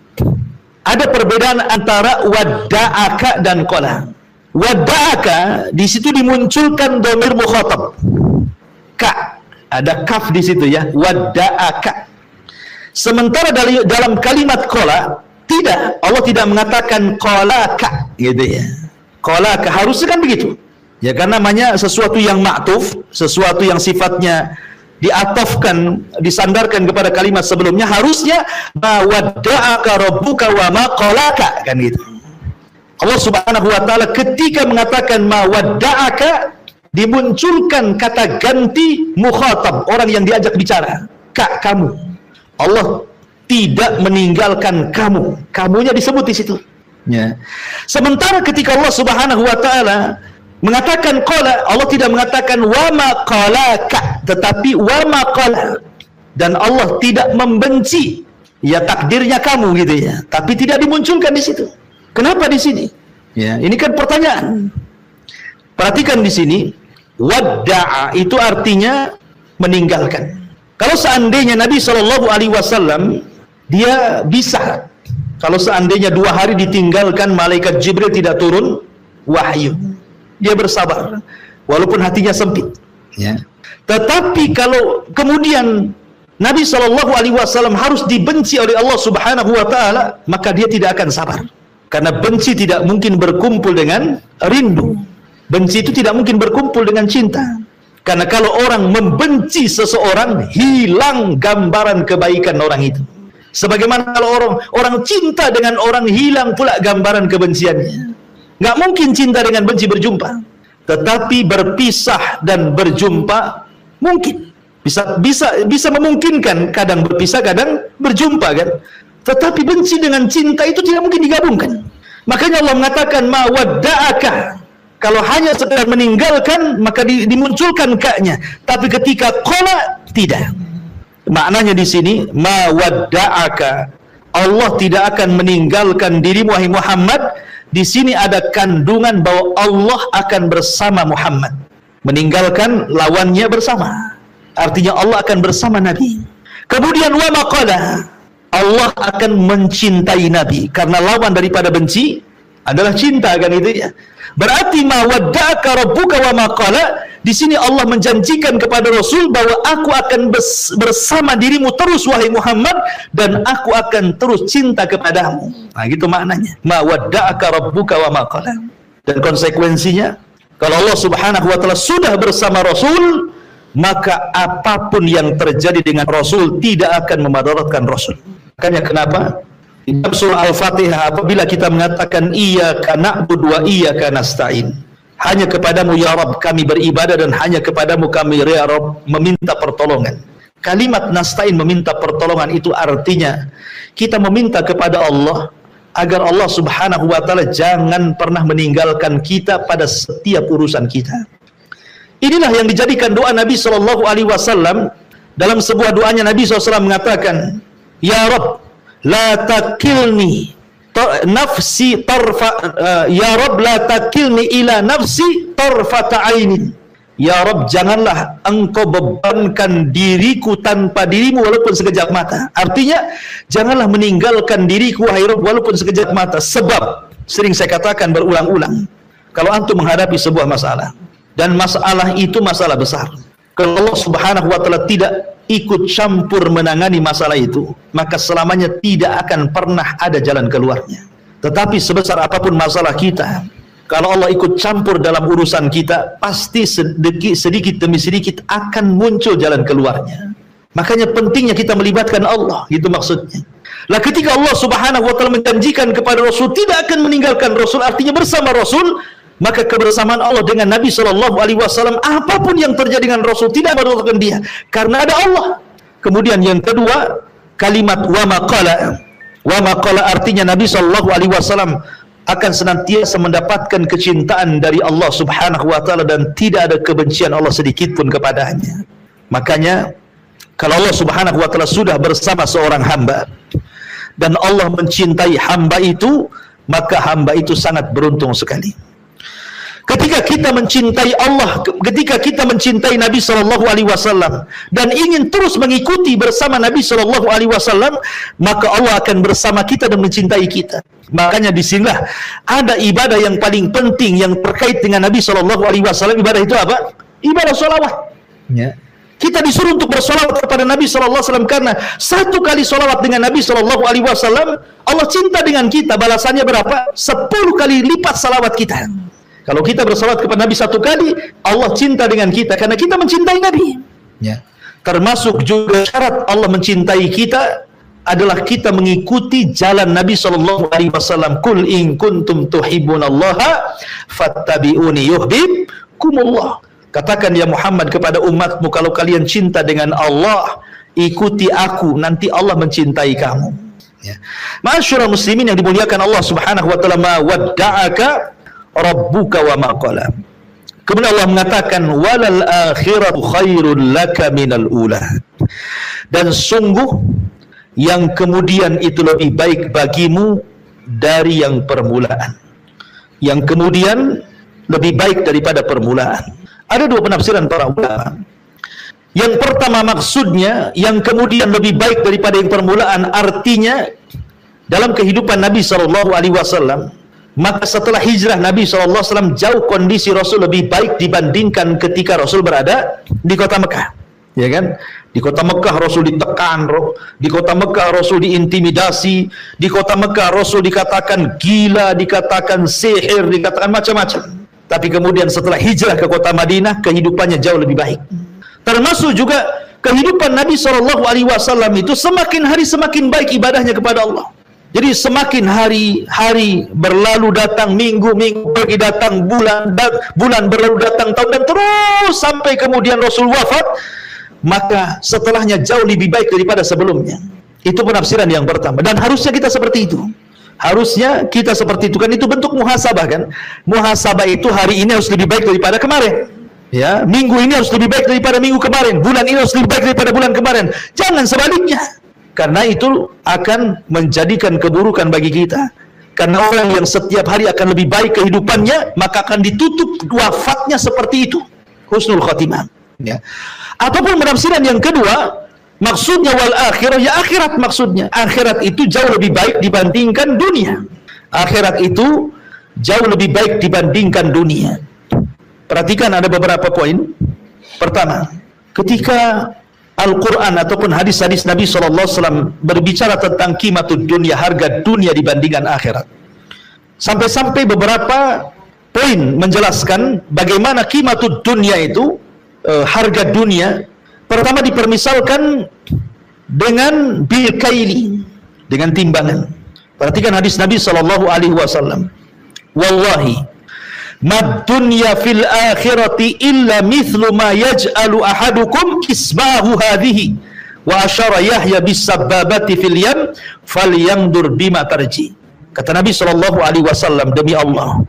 ada perbedaan antara wadda'aka dan qala. Wadda'aka di situ dimunculkan dhamir mukhatab. Ka, ada kaf di situ ya, wadda'aka. Sementara dalam kalimat qala tidak, Allah tidak mengatakan qalaka gitu ya. Qalaka harusnya kan begitu. Ya kan namanya sesuatu yang ma'tuf, sesuatu yang sifatnya diatofkan, disandarkan kepada kalimat sebelumnya, harusnya ma wadda'aka rabbuka wa ma qalaka, kan gitu. Allah Subhanahu wa taala ketika mengatakan ma wadda'aka dimunculkan kata ganti mukhatab, orang yang diajak bicara. Kak, kamu. Allah tidak meninggalkan kamu. Kamunya disebut di situ. Ya. Sementara ketika Allah Subhanahu wa taala mengatakan qala, Allah tidak mengatakan wa ma qalaka, tetapi wa ma qala. Dan Allah tidak membenci ya takdirnya kamu gitu ya, tapi tidak dimunculkan di situ. Kenapa di sini? Ya, ini kan pertanyaan. Perhatikan di sini, wadda'a itu artinya meninggalkan. Kalau seandainya Nabi Shallallahu alaihi wasallam dia bisa, kalau seandainya 2 hari ditinggalkan malaikat Jibril tidak turun wahyu, dia bersabar walaupun hatinya sempit ya. Tetapi kalau kemudian Nabi Shallallahu alaihi wasallam harus dibenci oleh Allah Subhanahu wa taala, maka dia tidak akan sabar. Karena benci tidak mungkin berkumpul dengan rindu. Benci itu tidak mungkin berkumpul dengan cinta. Karena kalau orang membenci seseorang, hilang gambaran kebaikan orang itu. Sebagaimana kalau orang cinta dengan orang, hilang pula gambaran kebenciannya. Nggak mungkin cinta dengan benci berjumpa. Tetapi berpisah dan berjumpa mungkin. Bisa memungkinkan, kadang berpisah, kadang berjumpa kan. Tetapi benci dengan cinta itu tidak mungkin digabungkan. Makanya Allah mengatakan ma wadda'aka. Kalau hanya sekedar meninggalkan, maka dimunculkan ka-nya. Tapi ketika qala, tidak. Maknanya di sini ma wadda'aka. Allah tidak akan meninggalkan dirimu wahai Muhammad. Di sini ada kandungan bahwa Allah akan bersama Muhammad. Meninggalkan lawannya bersama. Artinya Allah akan bersama Nabi. Kemudian wa ma qala. Allah akan mencintai Nabi, karena lawan daripada benci adalah cinta, kan itu ya. Berarti ma wadda'aka rabbuka wa ma qala, di sini Allah menjanjikan kepada Rasul bahwa aku akan bersama dirimu terus wahai Muhammad, dan aku akan terus cinta kepadamu. Nah, gitu maknanya. Ma wadda'aka rabbuka wa ma qala. Dan konsekuensinya, kalau Allah Subhanahu wa taala sudah bersama Rasul, maka apapun yang terjadi dengan Rasul tidak akan memadaratkan Rasul. Makanya kenapa di dalam surah Al-Fatihah apabila kita mengatakan iyyaka na'budu wa iyyaka nasta'in, hanya kepadamu ya Rabb kami beribadah dan hanya kepadamu kami ya Rabb meminta pertolongan. Kalimat nasta'in, meminta pertolongan, itu artinya kita meminta kepada Allah agar Allah Subhanahu wa taala jangan pernah meninggalkan kita pada setiap urusan kita. Inilah yang dijadikan doa Nabi Shallallahu alaihi wasallam. Dalam sebuah doanya Nabi SAW mengatakan, ya Rabb la takilni nafsi tarfa ya Rabb la takilni ila nafsi tarfata ainin Ya Rabb, janganlah engkau bebankan diriku tanpa dirimu walaupun sekejap mata. Artinya, janganlah meninggalkan diriku, wahai Rabb, walaupun sekejap mata. Sebab, sering saya katakan berulang-ulang, kalau antum menghadapi sebuah masalah, dan masalah itu masalah besar, kalau Allah Subhanahu wa Ta'ala tidak ikut campur menangani masalah itu, maka selamanya tidak akan pernah ada jalan keluarnya. Tetapi sebesar apapun masalah kita, kalau Allah ikut campur dalam urusan kita, pasti sedikit demi sedikit akan muncul jalan keluarnya. Makanya pentingnya kita melibatkan Allah, itu maksudnya. Lah ketika Allah Subhanahu wa Ta'ala menjanjikan kepada Rasul tidak akan meninggalkan Rasul, artinya bersama Rasul, maka kebersamaan Allah dengan Nabi SAW, apapun yang terjadi dengan Rasul tidak merugikan dia, karena ada Allah. Kemudian yang kedua, kalimat wa maqala, artinya Nabi SAW akan senantiasa mendapatkan kecintaan dari Allah Subhanahu wa Ta'ala dan tidak ada kebencian Allah sedikit pun kepadanya. Makanya kalau Allah Subhanahu wa Ta'ala sudah bersama seorang hamba dan Allah mencintai hamba itu, maka hamba itu sangat beruntung sekali. Ketika kita mencintai Allah, ketika kita mencintai Nabi SAW dan ingin terus mengikuti bersama Nabi SAW, maka Allah akan bersama kita dan mencintai kita. Makanya disinilah ada ibadah yang paling penting yang terkait dengan Nabi SAW. Ibadah itu apa? Ibadah sholawat. Ya. Kita disuruh untuk bersolawat kepada Nabi SAW karena satu kali solawat dengan Nabi SAW, Allah cinta dengan kita. Balasannya berapa? 10 kali lipat salawat kita. Kalau kita bersalawat kepada Nabi satu kali, Allah cinta dengan kita karena kita mencintai Nabi. Ya. Termasuk juga syarat Allah mencintai kita adalah kita mengikuti jalan Nabi SAW. Kul in kuntum tuhibbunallaha fattabi'uni yuhibbukumullah. Katakan ya Muhammad kepada umatmu, kalau kalian cinta dengan Allah, ikuti aku, nanti Allah mencintai kamu. Ya. Ma'asyiral muslimin yang dimuliakan Allah Subhanahu wa Ta'ala, ma wadda'aka rabbuka wa ma qala. Kemudian Allah mengatakan walal akhiratu khairul laka minal ula. Dan sungguh yang kemudian itu lebih baik bagimu dari yang permulaan. Yang kemudian lebih baik daripada permulaan. Ada dua penafsiran para ulama. Yang pertama maksudnya yang kemudian lebih baik daripada yang permulaan, artinya dalam kehidupan Nabi SAW, maka setelah hijrah Nabi SAW jauh kondisi Rasul lebih baik dibandingkan ketika Rasul berada di kota Mekah, ya kan? Di kota Mekah Rasul ditekan, di kota Mekah Rasul diintimidasi, di kota Mekah Rasul dikatakan gila, dikatakan sihir, dikatakan macam-macam. Tapi kemudian setelah hijrah ke kota Madinah, kehidupannya jauh lebih baik. Termasuk juga kehidupan Nabi SAW itu semakin hari semakin baik ibadahnya kepada Allah. Jadi semakin hari berlalu datang, minggu pergi datang, bulan berlalu datang, tahun, dan terus sampai kemudian Rasul wafat, maka setelahnya jauh lebih baik daripada sebelumnya. Itu penafsiran yang pertama. Dan harusnya kita seperti itu. Harusnya kita seperti itu, kan itu bentuk muhasabah kan. Muhasabah itu hari ini harus lebih baik daripada kemarin. Ya, minggu ini harus lebih baik daripada minggu kemarin. Bulan ini harus lebih baik daripada bulan kemarin. Jangan sebaliknya. Karena itu akan menjadikan keburukan bagi kita. Karena orang yang setiap hari akan lebih baik kehidupannya, maka akan ditutup wafatnya seperti itu. Husnul khatimah. Ya. Ataupun penafsiran yang kedua, maksudnya wal akhirah, ya akhirat maksudnya. Akhirat itu jauh lebih baik dibandingkan dunia. Akhirat itu jauh lebih baik dibandingkan dunia. Perhatikan ada beberapa poin. Pertama, ketika Al-Quran ataupun hadis-hadis Nabi SAW berbicara tentang qimatud dunia, harga dunia dibandingkan akhirat, sampai-sampai beberapa poin menjelaskan bagaimana qimatud dunia itu, harga dunia. Pertama dipermisalkan dengan bil kaili, dengan timbangan. Perhatikan hadis Nabi SAW, wallahi mad dunya fil akhirati illa mithlu ma yaj'alu ahadukum isbahu hadhihi wa asyara Yahya bis sababati fil yam falyandur bima tarji. Kata Nabi SAW, demi Allah,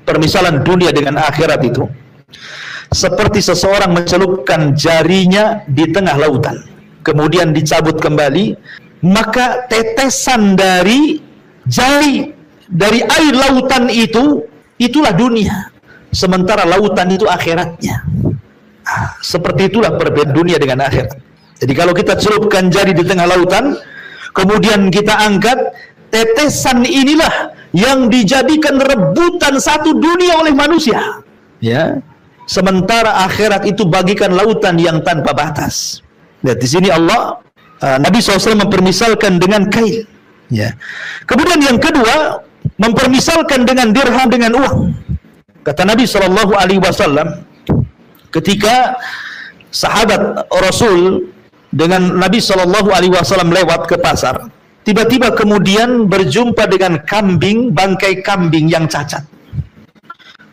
permisalan dunia dengan akhirat itu seperti seseorang mencelupkan jarinya di tengah lautan, kemudian dicabut kembali, maka tetesan dari jari dari air lautan itu, itulah dunia. sementara lautan itu akhiratnya. Seperti itulah perbedaan dunia dengan akhirat. Jadi kalau kita celupkan jari di tengah lautan, kemudian kita angkat, tetesan inilah yang dijadikan rebutan satu dunia oleh manusia. Ya. Sementara akhirat itu bagikan lautan yang tanpa batas. Lihat di sini Allah, Nabi SAW mempermisalkan dengan kail. Ya. Kemudian yang kedua, mempermisalkan dengan dirham, dengan uang. Kata Nabi SAW, ketika sahabat Rasul dengan Nabi SAW lewat ke pasar, tiba-tiba kemudian berjumpa dengan kambing, bangkai kambing yang cacat.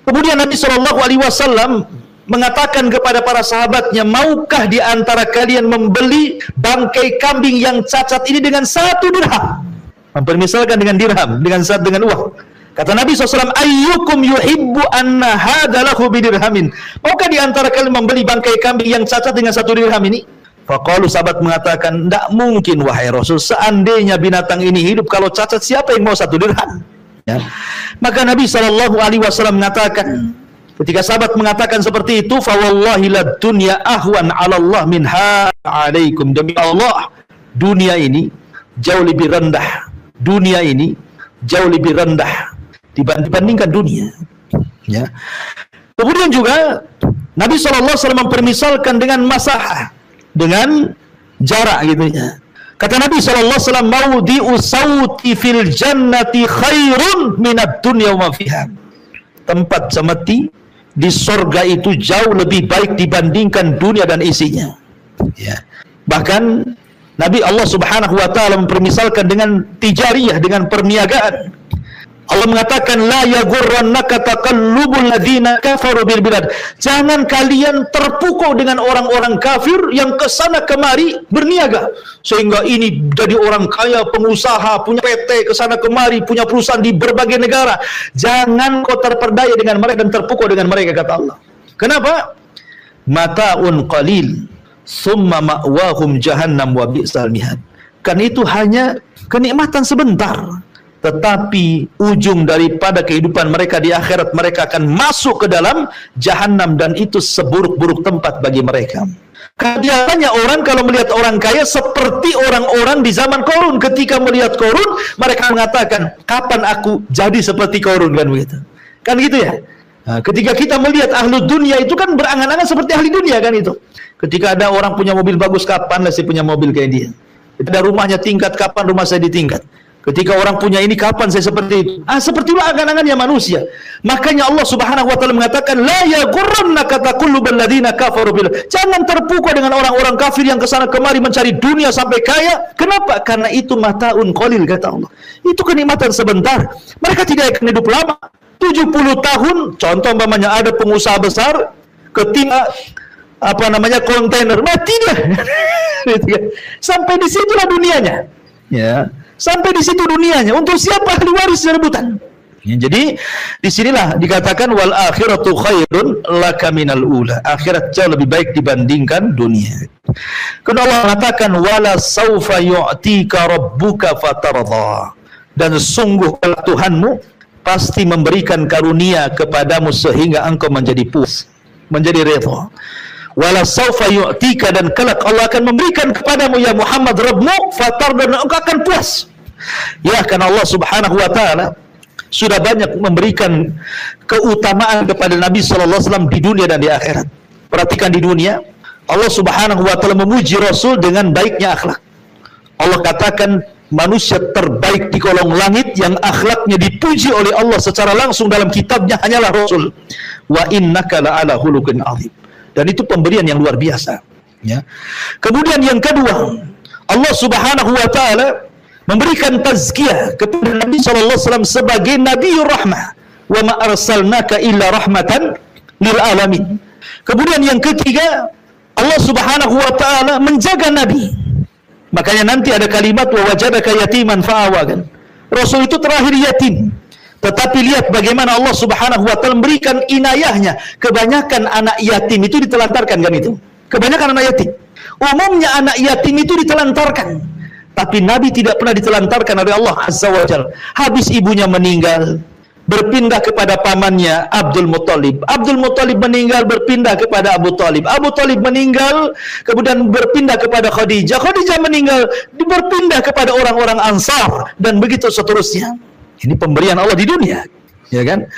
Kemudian Nabi SAW mengatakan kepada para sahabatnya, maukah di antara kalian membeli bangkai kambing yang cacat ini dengan 1 dirham? Mempermisalkan dengan dirham, dengan uang. Kata Nabi SAW, ayyukum yuhibbu anna hadha lahu bidirhamin. Maukah di antara kalian membeli bangkai kambing yang cacat dengan 1 dirham ini? Faqalu, sahabat mengatakan, tidak mungkin wahai Rasul, seandainya binatang ini hidup, kalau cacat siapa yang mau 1 dirham? Ya. Maka Nabi SAW mengatakan, ketika sahabat mengatakan seperti itu, fa wallahi lad dunya ahwan 'ala Allah min alaikum. Demi Allah, dunia ini jauh lebih rendah. Dunia ini jauh lebih rendah dibandingkan dunia. Ya. Kemudian juga Nabi SAW mempermisalkan dengan masahah, dengan jarak gitu ya. Kata Nabi SAW, maudhi'u sauti fil jannati khairun minad dunya wa ma fiha. Tempat semeti di surga itu jauh lebih baik dibandingkan dunia dan isinya. Ya. Bahkan Nabi Allah Subhanahu wa taala mempermisalkan dengan tijariyah, dengan perniagaan. Allah mengatakan, la yaghurrannaka taqallubul ladzina kafaru bil bilad. Jangan kalian terpukau dengan orang-orang kafir yang kesana kemari berniaga, sehingga ini jadi orang kaya, pengusaha, punya PT, kesana kemari, punya perusahaan di berbagai negara. Jangan kau terperdaya dengan mereka dan terpukau dengan mereka, kata Allah. Kenapa? Mata'un qalil summa ma'wahum jahannam wa bi'sal mihad. Kan itu hanya kenikmatan sebentar, tetapi ujung daripada kehidupan mereka di akhirat, mereka akan masuk ke dalam jahanam, dan itu seburuk-buruk tempat bagi mereka. Kelihatannya orang kalau melihat orang kaya seperti orang-orang di zaman Qarun. Ketika melihat Qarun, mereka mengatakan, kapan aku jadi seperti Qarun, kan begitu. Kan gitu ya. Nah, ketika kita melihat ahli dunia itu kan berangan-angan seperti ahli dunia, kan itu. Ketika ada orang punya mobil bagus, kapan lah saya punya mobil kayak dia. Ada rumahnya tingkat, kapan rumah saya ditingkat. Ketika orang punya ini, kapan saya seperti itu? Sepertilah angan-angannya manusia. Makanya Allah Subhanahu wa taala mengatakan, la yaghurrannaka taqallubal ladzina kafaru bil. Jangan terpukau dengan orang-orang kafir yang kesana kemari mencari dunia sampai kaya. Kenapa? Karena itu mata'un qalil, kata Allah. Itu kenikmatan sebentar. Mereka tidak akan hidup lama. 70 tahun, contoh umpamanya ada pengusaha besar ketimpa kontainer, mati dia. Sampai di situlah dunianya. Ya. Sampai di situ dunianya. Untuk siapa ahli waris rebutan? Ya, jadi disinilah dikatakan wal akhiratu khairun laka minal ula. Akhirat jauh lebih baik dibandingkan dunia. Karena Allah mengatakan wala saufa yu'tika rabbuka fatarda. Dan sungguh Tuhanmu pasti memberikan karunia kepadamu sehingga engkau menjadi puas, menjadi redha. Wala saufa yu'tika, dan kelak Allah akan memberikan kepadamu ya Muhammad Rabbmu fatarda, dan engkau akan puas. Ya, karena Allah Subhanahu wa taala sudah banyak memberikan keutamaan kepada Nabi sallallahu alaihi wasallam di dunia dan di akhirat. Perhatikan, di dunia Allah Subhanahu wa taala memuji Rasul dengan baiknya akhlak. Allah katakan manusia terbaik di kolong langit yang akhlaknya dipuji oleh Allah secara langsung dalam kitabnya hanyalah Rasul. Wa innaka la'ala khuluqin 'adzim. Dan itu pemberian yang luar biasa. Ya. Kemudian yang kedua, Allah Subhanahu wa taala memberikan tazkiyah kepada Nabi SAW sebagai Nabiur Rahmah. Wa ma arsalnaka illa rahmatan lil alamin. Kemudian yang ketiga, Allah Subhanahu wa taala menjaga Nabi. Makanya nanti ada kalimat wa wajadaka yatiman fa'awa, kan. Rasul itu terakhir yatim. Tetapi lihat bagaimana Allah Subhanahu wa taala memberikan inayahnya. Kebanyakan anak yatim itu ditelantarkan, kan itu. Kebanyakan anak yatim. Umumnya anak yatim itu ditelantarkan. Tapi Nabi tidak pernah ditelantarkan oleh Allah Azza wa Jalla. Habis ibunya meninggal, berpindah kepada pamannya Abdul Muthalib. Abdul Muthalib meninggal, berpindah kepada Abu Thalib. Abu Thalib meninggal, kemudian berpindah kepada Khadijah. Khadijah meninggal, berpindah kepada orang-orang Ansar, dan begitu seterusnya. Ini pemberian Allah di dunia, ya kan?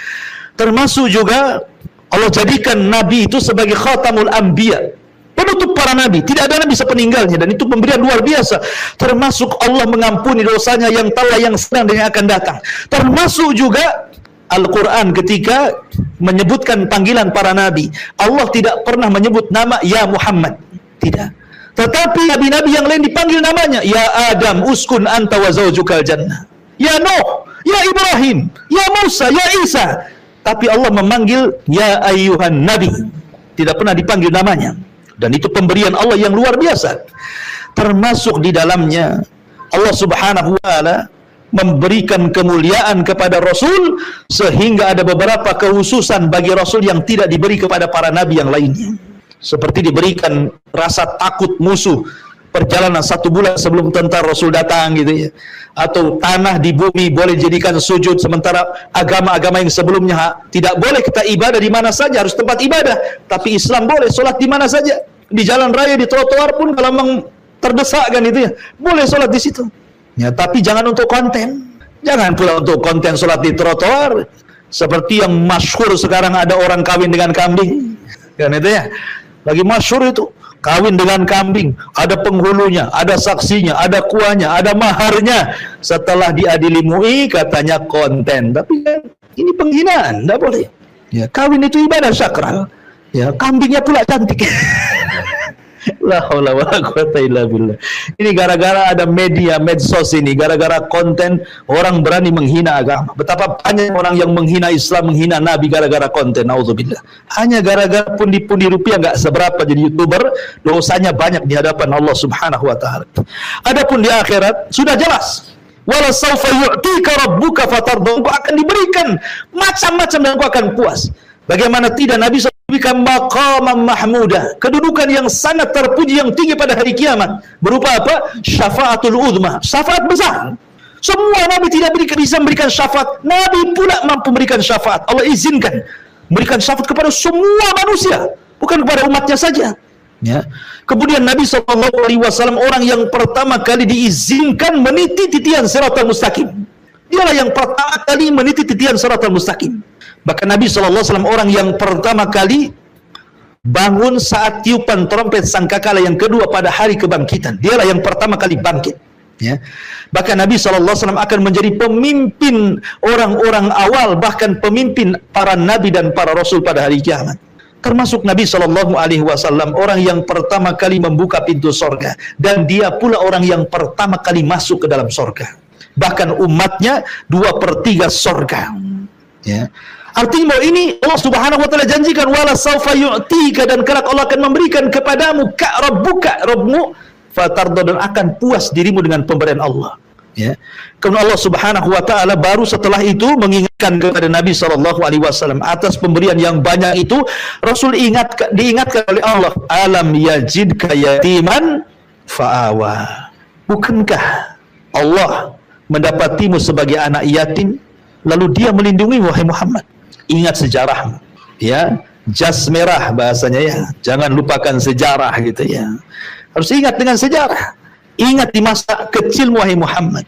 Termasuk juga Allah jadikan Nabi itu sebagai khatamul anbiya, penutup para nabi. Tidak ada nabi sepeninggalnya, dan itu pemberian luar biasa. Termasuk Allah mengampuni dosanya yang telah, yang sedang, dan yang akan datang. Termasuk juga Al-Quran ketika menyebutkan panggilan para nabi, Allah tidak pernah menyebut nama ya Muhammad, tidak. Tetapi nabi-nabi yang lain dipanggil namanya, ya Adam uskun anta wa zawjukal jannah, ya Nuh, ya Ibrahim, ya Musa, ya Isa. Tapi Allah memanggil ya ayyuhan nabi, tidak pernah dipanggil namanya. Dan itu pemberian Allah yang luar biasa. Termasuk di dalamnya Allah Subhanahu wa ta'ala memberikan kemuliaan kepada Rasul, sehingga ada beberapa kekhususan bagi Rasul yang tidak diberi kepada para nabi yang lainnya. Seperti diberikan rasa takut musuh, perjalanan 1 bulan sebelum tentara Rasul datang gitu ya. Atau tanah di bumi boleh dijadikan sujud, sementara agama-agama yang sebelumnya tidak boleh. Kita ibadah di mana saja, harus tempat ibadah. Tapi Islam boleh sholat di mana saja, di jalan raya, di trotoar pun kalau memang terdesak kan itu ya, boleh sholat di situ. Ya, tapi jangan untuk konten. Jangan pula untuk konten sholat di trotoar. Seperti yang masyhur sekarang, ada orang kawin dengan kambing. Kan itu ya. Lagi masyhur itu. Kawin dengan kambing, ada penghulunya, ada saksinya, ada kuahnya, ada maharnya. Setelah diadili MUI katanya konten, tapi ini penghinaan, tidak boleh. Ya, kawin itu ibadah sakral. Ya, kambingnya pula cantik. La haula wala quwata illa billah. Ini gara-gara ada media medsos ini, gara-gara konten orang berani menghina agama. Betapa banyak orang yang menghina Islam, menghina Nabi gara-gara konten. Nauzubillah. Hanya gara-gara pundi-pundi rupiah nggak seberapa jadi YouTuber, dosanya banyak di hadapan Allah Subhanahu wa taala. Adapun di akhirat sudah jelas. Wala sawfa yu'tika rabbuka fatarda, engkau akan diberikan macam-macam dan engkau akan puas. Bagaimana tidak Nabi SAW maqamam mahmudah, kedudukan yang sangat terpuji, yang tinggi pada hari kiamat, berupa apa? Syafaatul uzma, syafaat besar. Semua Nabi tidak bisa memberikan syafaat, Nabi pula mampu memberikan syafaat. Allah izinkan memberikan syafaat kepada semua manusia, bukan kepada umatnya saja. Ya. Kemudian Nabi SAW orang yang pertama kali diizinkan meniti titian Shiratal Mustaqim. Dialah yang pertama kali meniti titian Shiratal Mustaqim. Bahkan Nabi SAW orang yang pertama kali bangun saat tiupan trompet sangkakala yang kedua pada hari kebangkitan. Dialah yang pertama kali bangkit. Ya. Bahkan Nabi SAW akan menjadi pemimpin orang-orang awal, bahkan pemimpin para nabi dan para rasul pada hari kiamat. Termasuk Nabi SAW orang yang pertama kali membuka pintu sorga, dan dia pula orang yang pertama kali masuk ke dalam sorga. Bahkan umatnya 2/3 sorga. Ya. Artinya bahwa ini Allah Subhanahu wa taala janjikan wala sawfa yu'tika, dan kelak Allah akan memberikan kepadamu Rabbmu fatarda, dan akan puas dirimu dengan pemberian Allah. Ya. Kemudian Allah Subhanahu wa taala baru setelah itu mengingatkan kepada Nabi SAW atas pemberian yang banyak itu. Rasul diingatkan oleh Allah, alam yajidka yatiman fa'awa, bukankah Allah mendapatimu sebagai anak yatim lalu dia melindungi, wahai Muhammad? Ingat sejarah, ya, jas merah bahasanya ya, jangan lupakan sejarah gitu ya. Harus ingat dengan sejarah. Ingat di masa kecil, wahai Muhammad,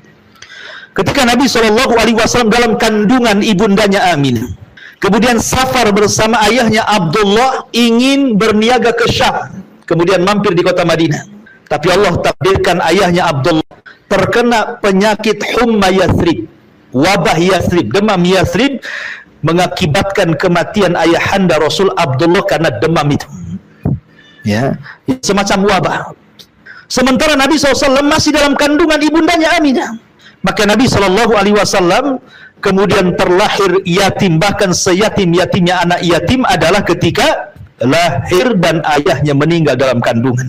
ketika Nabi SAW dalam kandungan ibundanya Aminah, kemudian safar bersama ayahnya Abdullah, ingin berniaga ke Syam, kemudian mampir di kota Madinah. Tapi Allah takdirkan ayahnya Abdullah terkena penyakit humma Yathrib, wabah Yathrib, demam Yathrib, mengakibatkan kematian ayahanda Rasul Abdullah karena demam itu. Ya, semacam wabah. Sementara Nabi SAW masih dalam kandungan ibundanya Aminah. Maka Nabi SAW kemudian terlahir yatim, bahkan seyatim-yatimnya anak yatim adalah ketika lahir dan ayahnya meninggal dalam kandungan.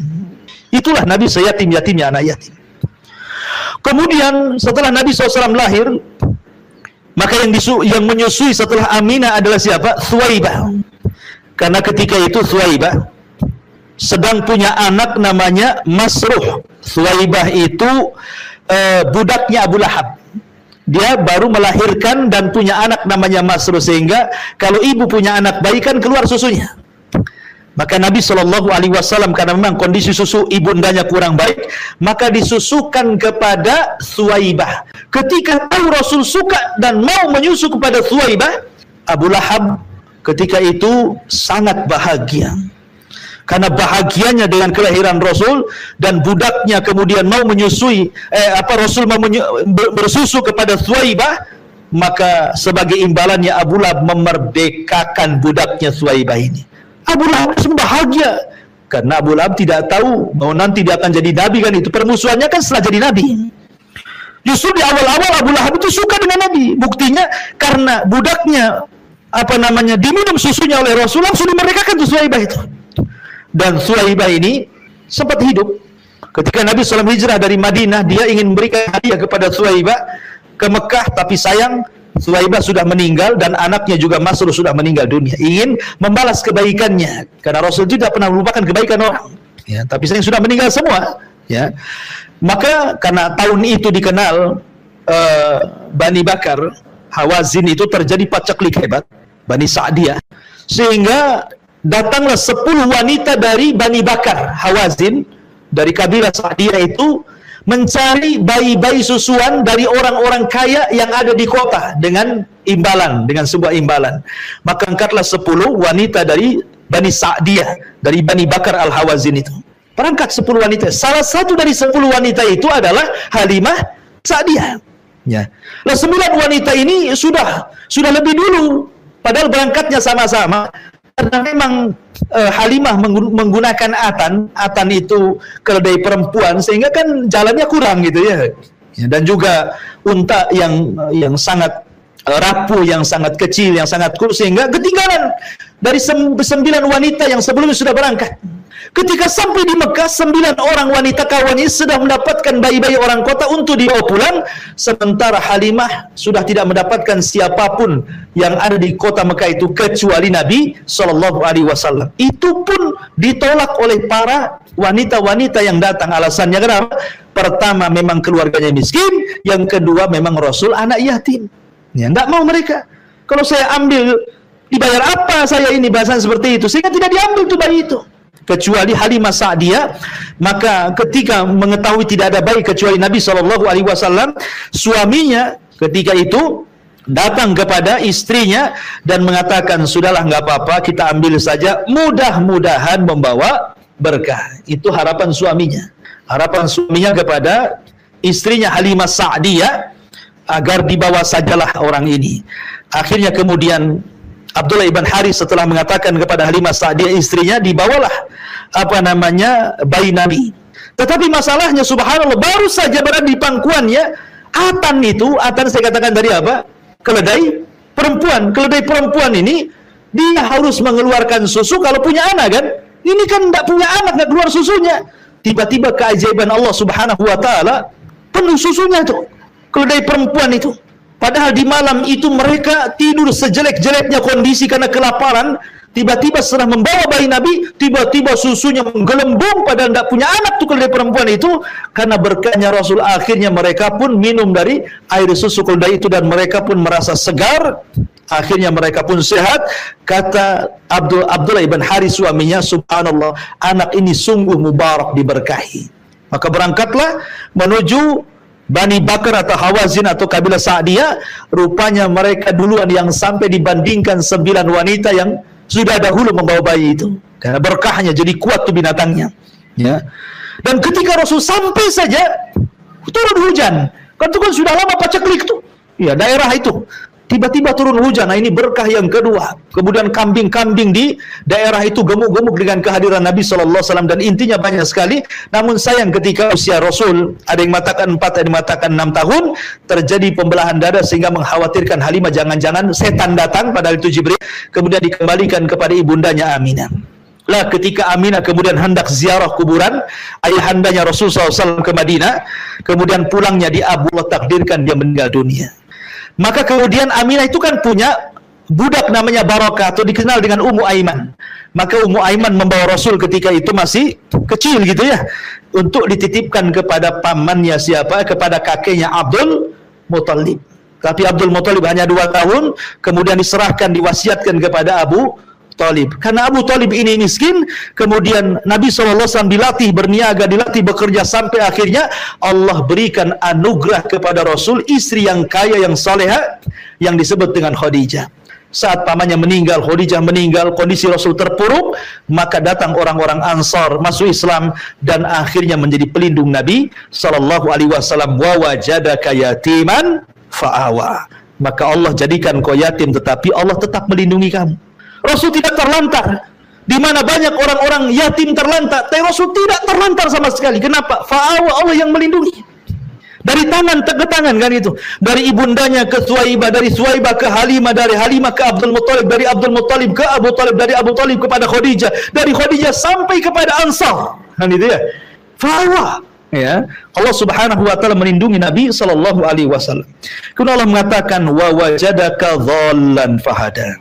Itulah Nabi seyatim-yatimnya anak yatim. Kemudian setelah Nabi SAW lahir, maka yang menyusui setelah Aminah adalah siapa? Thuwaibah. Karena ketika itu Thuwaibah sedang punya anak namanya Masruh. Thuwaibah itu budaknya Abu Lahab. dia baru melahirkan dan punya anak namanya Masruh, sehingga kalau ibu punya anak bayi kan keluar susunya. Maka Nabi SAW karena memang kondisi susu ibundanya kurang baik, maka disusukan kepada Thuwaibah. Ketika tahu Rasul suka dan mau menyusu kepada Thuwaibah, Abu Lahab ketika itu sangat bahagia. Karena bahagianya dengan kelahiran Rasul dan budaknya kemudian mau menyusui Rasul mau bersusu kepada Thuwaibah, maka sebagai imbalannya Abu Lahab memerdekakan budaknya Thuwaibah ini. Abu Lahab bahagia karena Abu Lahab tidak tahu bahwa nanti dia akan jadi nabi, kan itu permusuhannya kan setelah jadi nabi. Justru di awal-awal Abu Lahab itu suka dengan Nabi. Buktinya karena budaknya diminum susunya oleh Rasul, langsung dimerdekakan tuh Thuwaibah itu. Dan Thuwaibah ini sempat hidup ketika Nabi SAW hijrah dari Madinah. Dia ingin memberikan hadiah kepada Thuwaibah ke Mekah, tapi sayang Thuwaibah sudah meninggal dan anaknya juga Masruh sudah meninggal dunia. Ingin membalas kebaikannya karena Rasul tidak pernah melupakan kebaikan orang, ya, tapi sayang sudah meninggal semua, ya. Maka karena tahun itu dikenal Bani Bakar Hawazin itu terjadi paceklik hebat, Bani Sa'diyah, sehingga datanglah 10 wanita dari Bani Bakar Hawazin dari kabilah Sa'diyah itu mencari bayi-bayi susuan dari orang-orang kaya yang ada di kota dengan sebuah imbalan. Maka angkatlah 10 wanita dari Bani Sa'diyah, dari Bani Bakar Al-Hawazin itu. Berangkat 10 wanita. Salah satu dari 10 wanita itu adalah Halimah Sa'diyah. Ya. Nah, 9 wanita ini sudah lebih dulu, padahal berangkatnya sama-sama. Karena memang Halimah menggunakan atan itu keledai perempuan, sehingga kan jalannya kurang gitu ya. Dan juga unta yang sangat rapuh, yang sangat kecil, yang sangat kurus, sehingga ketinggalan dari 9 wanita yang sebelumnya sudah berangkat. Ketika sampai di Mekah, 9 orang wanita kawannya sudah mendapatkan bayi-bayi orang kota untuk dibawa pulang, sementara Halimah sudah tidak mendapatkan siapapun yang ada di kota Mekah itu kecuali Nabi SAW. Itu pun ditolak oleh para wanita-wanita yang datang. Alasannya kenapa? Pertama, memang keluarganya miskin. Yang kedua, memang Rasul anak yatim. Ya, enggak mau mereka. Kalau saya ambil, dibayar apa saya ini, bahasan seperti itu, sehingga tidak diambil tuh bayi itu. Kecuali Halimah Sa'diyah. Maka ketika mengetahui tidak ada bayi kecuali Nabi SAW, suaminya ketika itu datang kepada istrinya dan mengatakan, sudahlah nggak apa-apa, kita ambil saja, mudah-mudahan membawa berkah. Itu harapan suaminya. Harapan suaminya kepada istrinya Halimah Sa'diyah agar dibawa sajalah orang ini. Akhirnya kemudian Abdullah ibn Harith setelah mengatakan kepada Halimah Sa'diyah istrinya, dibawalah bayi Nabi. Tetapi masalahnya subhanallah, baru saja berada di pangkuannya, atan saya katakan dari apa? Keledai perempuan. Keledai perempuan ini dia harus mengeluarkan susu kalau punya anak, kan? Ini kan tidak punya anak, nggak keluar susunya. Tiba-tiba keajaiban Allah Subhanahu wa taala, penuh susunya itu. Keledai perempuan itu. Padahal di malam itu mereka tidur sejelek-jeleknya kondisi karena kelaparan. Tiba-tiba setelah membawa bayi Nabi, tiba-tiba susunya menggelembung, padahal tidak punya anak tuh keledai perempuan itu. Karena berkahnya Rasul, akhirnya mereka pun minum dari air susu keledai itu dan mereka pun merasa segar. Akhirnya mereka pun sehat. Kata Abdullah ibn Harith suaminya, subhanallah, anak ini sungguh mubarak, diberkahi. Maka berangkatlah menuju Bani Bakar atau Hawazin atau kabilah Sa'diyah. Rupanya mereka duluan yang sampai dibandingkan 9 wanita yang sudah dahulu membawa bayi itu. Karena berkahnya jadi kuat tuh binatangnya, ya. Dan ketika Rasul sampai saja, turun hujan. Kan itu kan sudah lama paceklik tuh, ya, daerah itu. Tiba-tiba turun hujan. Nah, ini berkah yang kedua. Kemudian kambing-kambing di daerah itu gemuk-gemuk dengan kehadiran Nabi SAW, dan intinya banyak sekali. Namun sayang ketika usia Rasul, ada yang mengatakan 4, ada yang mengatakan 6 tahun, terjadi pembelahan dada sehingga mengkhawatirkan Halimah jangan-jangan setan datang, padahal itu Jibril. Kemudian dikembalikan kepada ibundanya Aminah. Lah ketika Aminah kemudian hendak ziarah kuburan ayahandanya Rasul SAW ke Madinah, kemudian pulangnya di Abu Allah takdirkan dia meninggal dunia. Maka kemudian Aminah itu kan punya budak namanya Barakah, atau dikenal dengan Ummu Aiman. Maka Ummu Aiman membawa Rasul ketika itu masih kecil gitu ya, untuk dititipkan kepada pamannya siapa? Kepada kakeknya Abdul Muthalib. Tapi Abdul Muthalib hanya 2 tahun, kemudian diserahkan, diwasiatkan kepada Abu Thalib. Karena Abu Thalib ini miskin, kemudian Nabi SAW dilatih berniaga, dilatih bekerja, sampai akhirnya Allah berikan anugerah kepada Rasul istri yang kaya, yang salehah, yang disebut dengan Khadijah. Saat pamannya meninggal, Khadijah meninggal, kondisi Rasul terpuruk, maka datang orang-orang Ansar masuk Islam dan akhirnya menjadi pelindung Nabi SAW. Wa wajadaka yatiman fa'awa. Maka Allah jadikan kau yatim, tetapi Allah tetap melindungi kamu. Rasul tidak terlantar. Di mana banyak orang-orang yatim terlantar, tapi Rasul tidak terlantar sama sekali. Kenapa? Fa'awa, Allah yang melindungi. Dari tangan ke tangan kan itu. Dari ibundanya ke Suwaibah, dari Suwaibah ke Halimah, dari Halimah ke Abdul Muthalib, dari Abdul Muthalib ke Abu Thalib, dari Abu Thalib kepada Khadijah, dari Khadijah sampai kepada Ansar. Kan itu ya. Fa'awa. Ya, Allah Subhanahu wa taala melindungi Nabi sallallahu alaihi wasallam. Kemudian Allah mengatakan wa wajadaka dhallan fahada.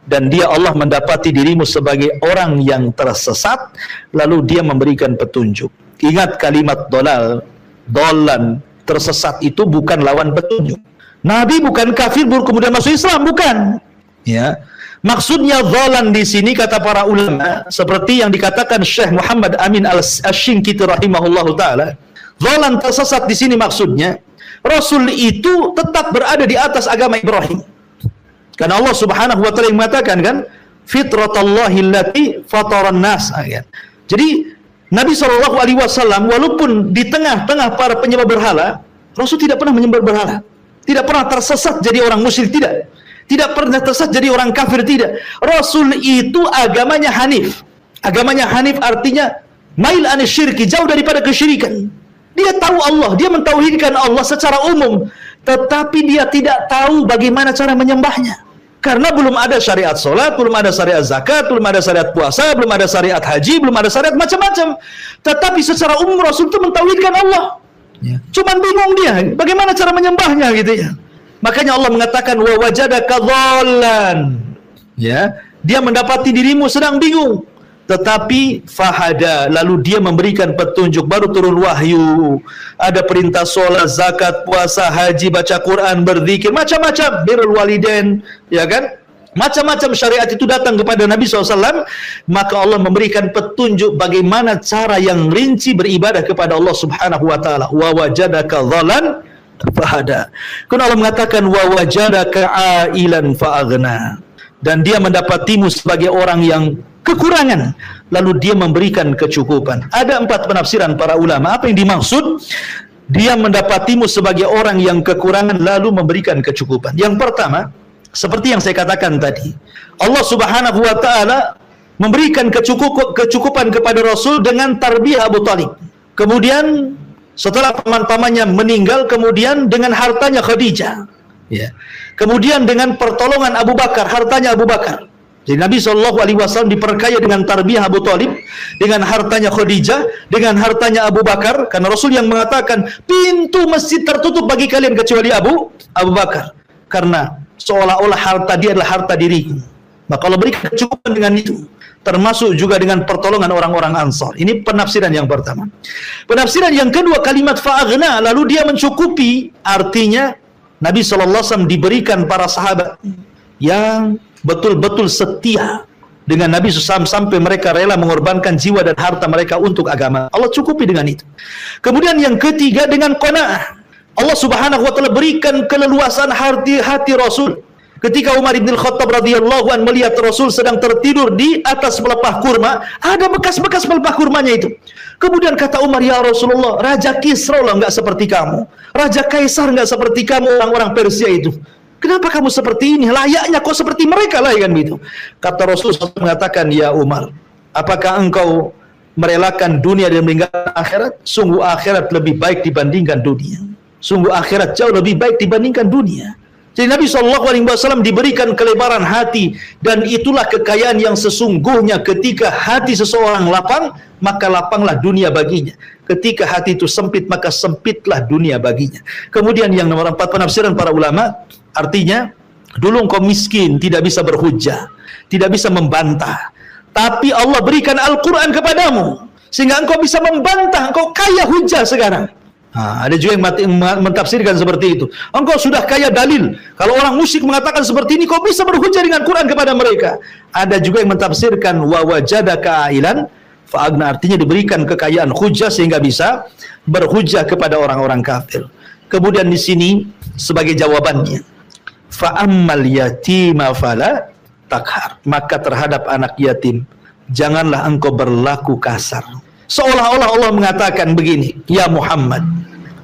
Dan dia Allah mendapati dirimu sebagai orang yang tersesat, lalu dia memberikan petunjuk. Ingat kalimat dhallan, tersesat itu bukan lawan petunjuk. Nabi bukan kafir baru kemudian masuk Islam, bukan. Ya. Maksudnya dhallan di sini kata para ulama, seperti yang dikatakan Syekh Muhammad Amin Al-Shinqiti rahimahullahu taala, dhallan tersesat di sini maksudnya Rasul itu tetap berada di atas agama Ibrahim. Karena Allah Subhanahu wa taala yang mengatakan kan, fitratallahi allati fataran nas. Jadi Nabi SAW walaupun di tengah-tengah para penyembah berhala, Rasul tidak pernah menyembah berhala, tidak pernah tersesat jadi orang musyrik, tidak pernah tersesat jadi orang kafir, tidak. Rasul itu agamanya hanif. Agamanya hanif artinya mail anisyirki, jauh daripada kesyirikan. Dia tahu Allah, dia mentauhidkan Allah secara umum, tetapi dia tidak tahu bagaimana cara menyembahnya. Karena belum ada syariat sholat, belum ada syariat zakat, belum ada syariat puasa, belum ada syariat haji, belum ada syariat macam-macam. Tetapi secara umum Rasul itu mentauhidkan Allah. Ya. Cuman bingung dia, bagaimana cara menyembahnya gitu ya. Makanya Allah mengatakan wa wajadaka dhallan. Ya, dia mendapati dirimu sedang bingung. Tetapi fahada, lalu dia memberikan petunjuk, baru turun wahyu. Ada perintah sholat, zakat, puasa, haji, baca Quran, berzikir, macam-macam, birrul walidain, ya kan? Macam-macam syariat itu datang kepada Nabi SAW. Maka Allah memberikan petunjuk bagaimana cara yang rinci beribadah kepada Allah Subhanahu wa taala. Wa wajadaka dhallan fahada. Kemudian Allah mengatakan wa wajadaka ailan fa'aghna. Dan dia mendapatimu sebagai orang yang kekurangan, lalu dia memberikan kecukupan. Ada 4 penafsiran para ulama. Apa yang dimaksud? Dia mendapatimu sebagai orang yang kekurangan lalu memberikan kecukupan. Yang pertama, seperti yang saya katakan tadi, Allah Subhanahu wa taala memberikan kecukupan kepada Rasul dengan tarbiyah Abu Thalib. Kemudian setelah paman-pamannya meninggal, kemudian dengan hartanya Khadijah. Ya. Kemudian dengan pertolongan Abu Bakar, hartanya Abu Bakar. Jadi Nabi SAW diperkaya dengan tarbiyah Abu Thalib, dengan hartanya Khadijah, dengan hartanya Abu Bakar. Karena Rasul yang mengatakan pintu masjid tertutup bagi kalian kecuali Abu Bakar. Karena seolah-olah harta dia adalah harta diriku. Maka Allah berikan kecukupan dengan itu. Termasuk juga dengan pertolongan orang-orang Ansar. Ini penafsiran yang pertama. Penafsiran yang kedua, kalimat fa'aghna, lalu dia mencukupi, artinya Nabi SAW diberikan para sahabat yang betul-betul setia dengan Nabi SAW sampai mereka rela mengorbankan jiwa dan harta mereka untuk agama. Allah cukupi dengan itu. Kemudian yang ketiga, dengan qanaah. Allah Subhanahu wa taala berikan keleluasan hati Rasul. Ketika Umar bin Khattab radhiyallahu anhu melihat Rasul sedang tertidur di atas pelepah kurma, ada bekas-bekas pelepah kurmanya itu. Kemudian kata Umar, ya Rasulullah, Raja Kisra lah enggak seperti kamu, Raja Kaisar enggak seperti kamu, orang-orang Persia itu. Kenapa kamu seperti ini? Layaknya kau seperti mereka lah, kan begitu. Kata Rasulullah SAW mengatakan, ya Umar, apakah engkau merelakan dunia dan meninggalkan akhirat? Sungguh akhirat lebih baik dibandingkan dunia. Sungguh akhirat jauh lebih baik dibandingkan dunia. Jadi Nabi SAW diberikan kelebaran hati, dan itulah kekayaan yang sesungguhnya. Ketika hati seseorang lapang, maka lapanglah dunia baginya. Ketika hati itu sempit, maka sempitlah dunia baginya. Kemudian yang nomor 4 penafsiran para ulama, artinya dulu engkau miskin, tidak bisa berhujjah, tidak bisa membantah, tapi Allah berikan Al-Quran kepadamu sehingga engkau bisa membantah, engkau kaya hujjah sekarang. Ada juga yang mentafsirkan seperti itu. Engkau sudah kaya dalil. Kalau orang musyrik mengatakan seperti ini, kau bisa berhujjah dengan Quran kepada mereka. Ada juga yang mentafsirkan wa wajadaka ailan fa'agna, artinya diberikan kekayaan hujjah sehingga bisa berhujjah kepada orang-orang kafir. Kemudian di sini sebagai jawabannya, fa'ammal yatima fala takhar, maka terhadap anak yatim janganlah engkau berlaku kasar. Seolah-olah Allah mengatakan begini, ya Muhammad,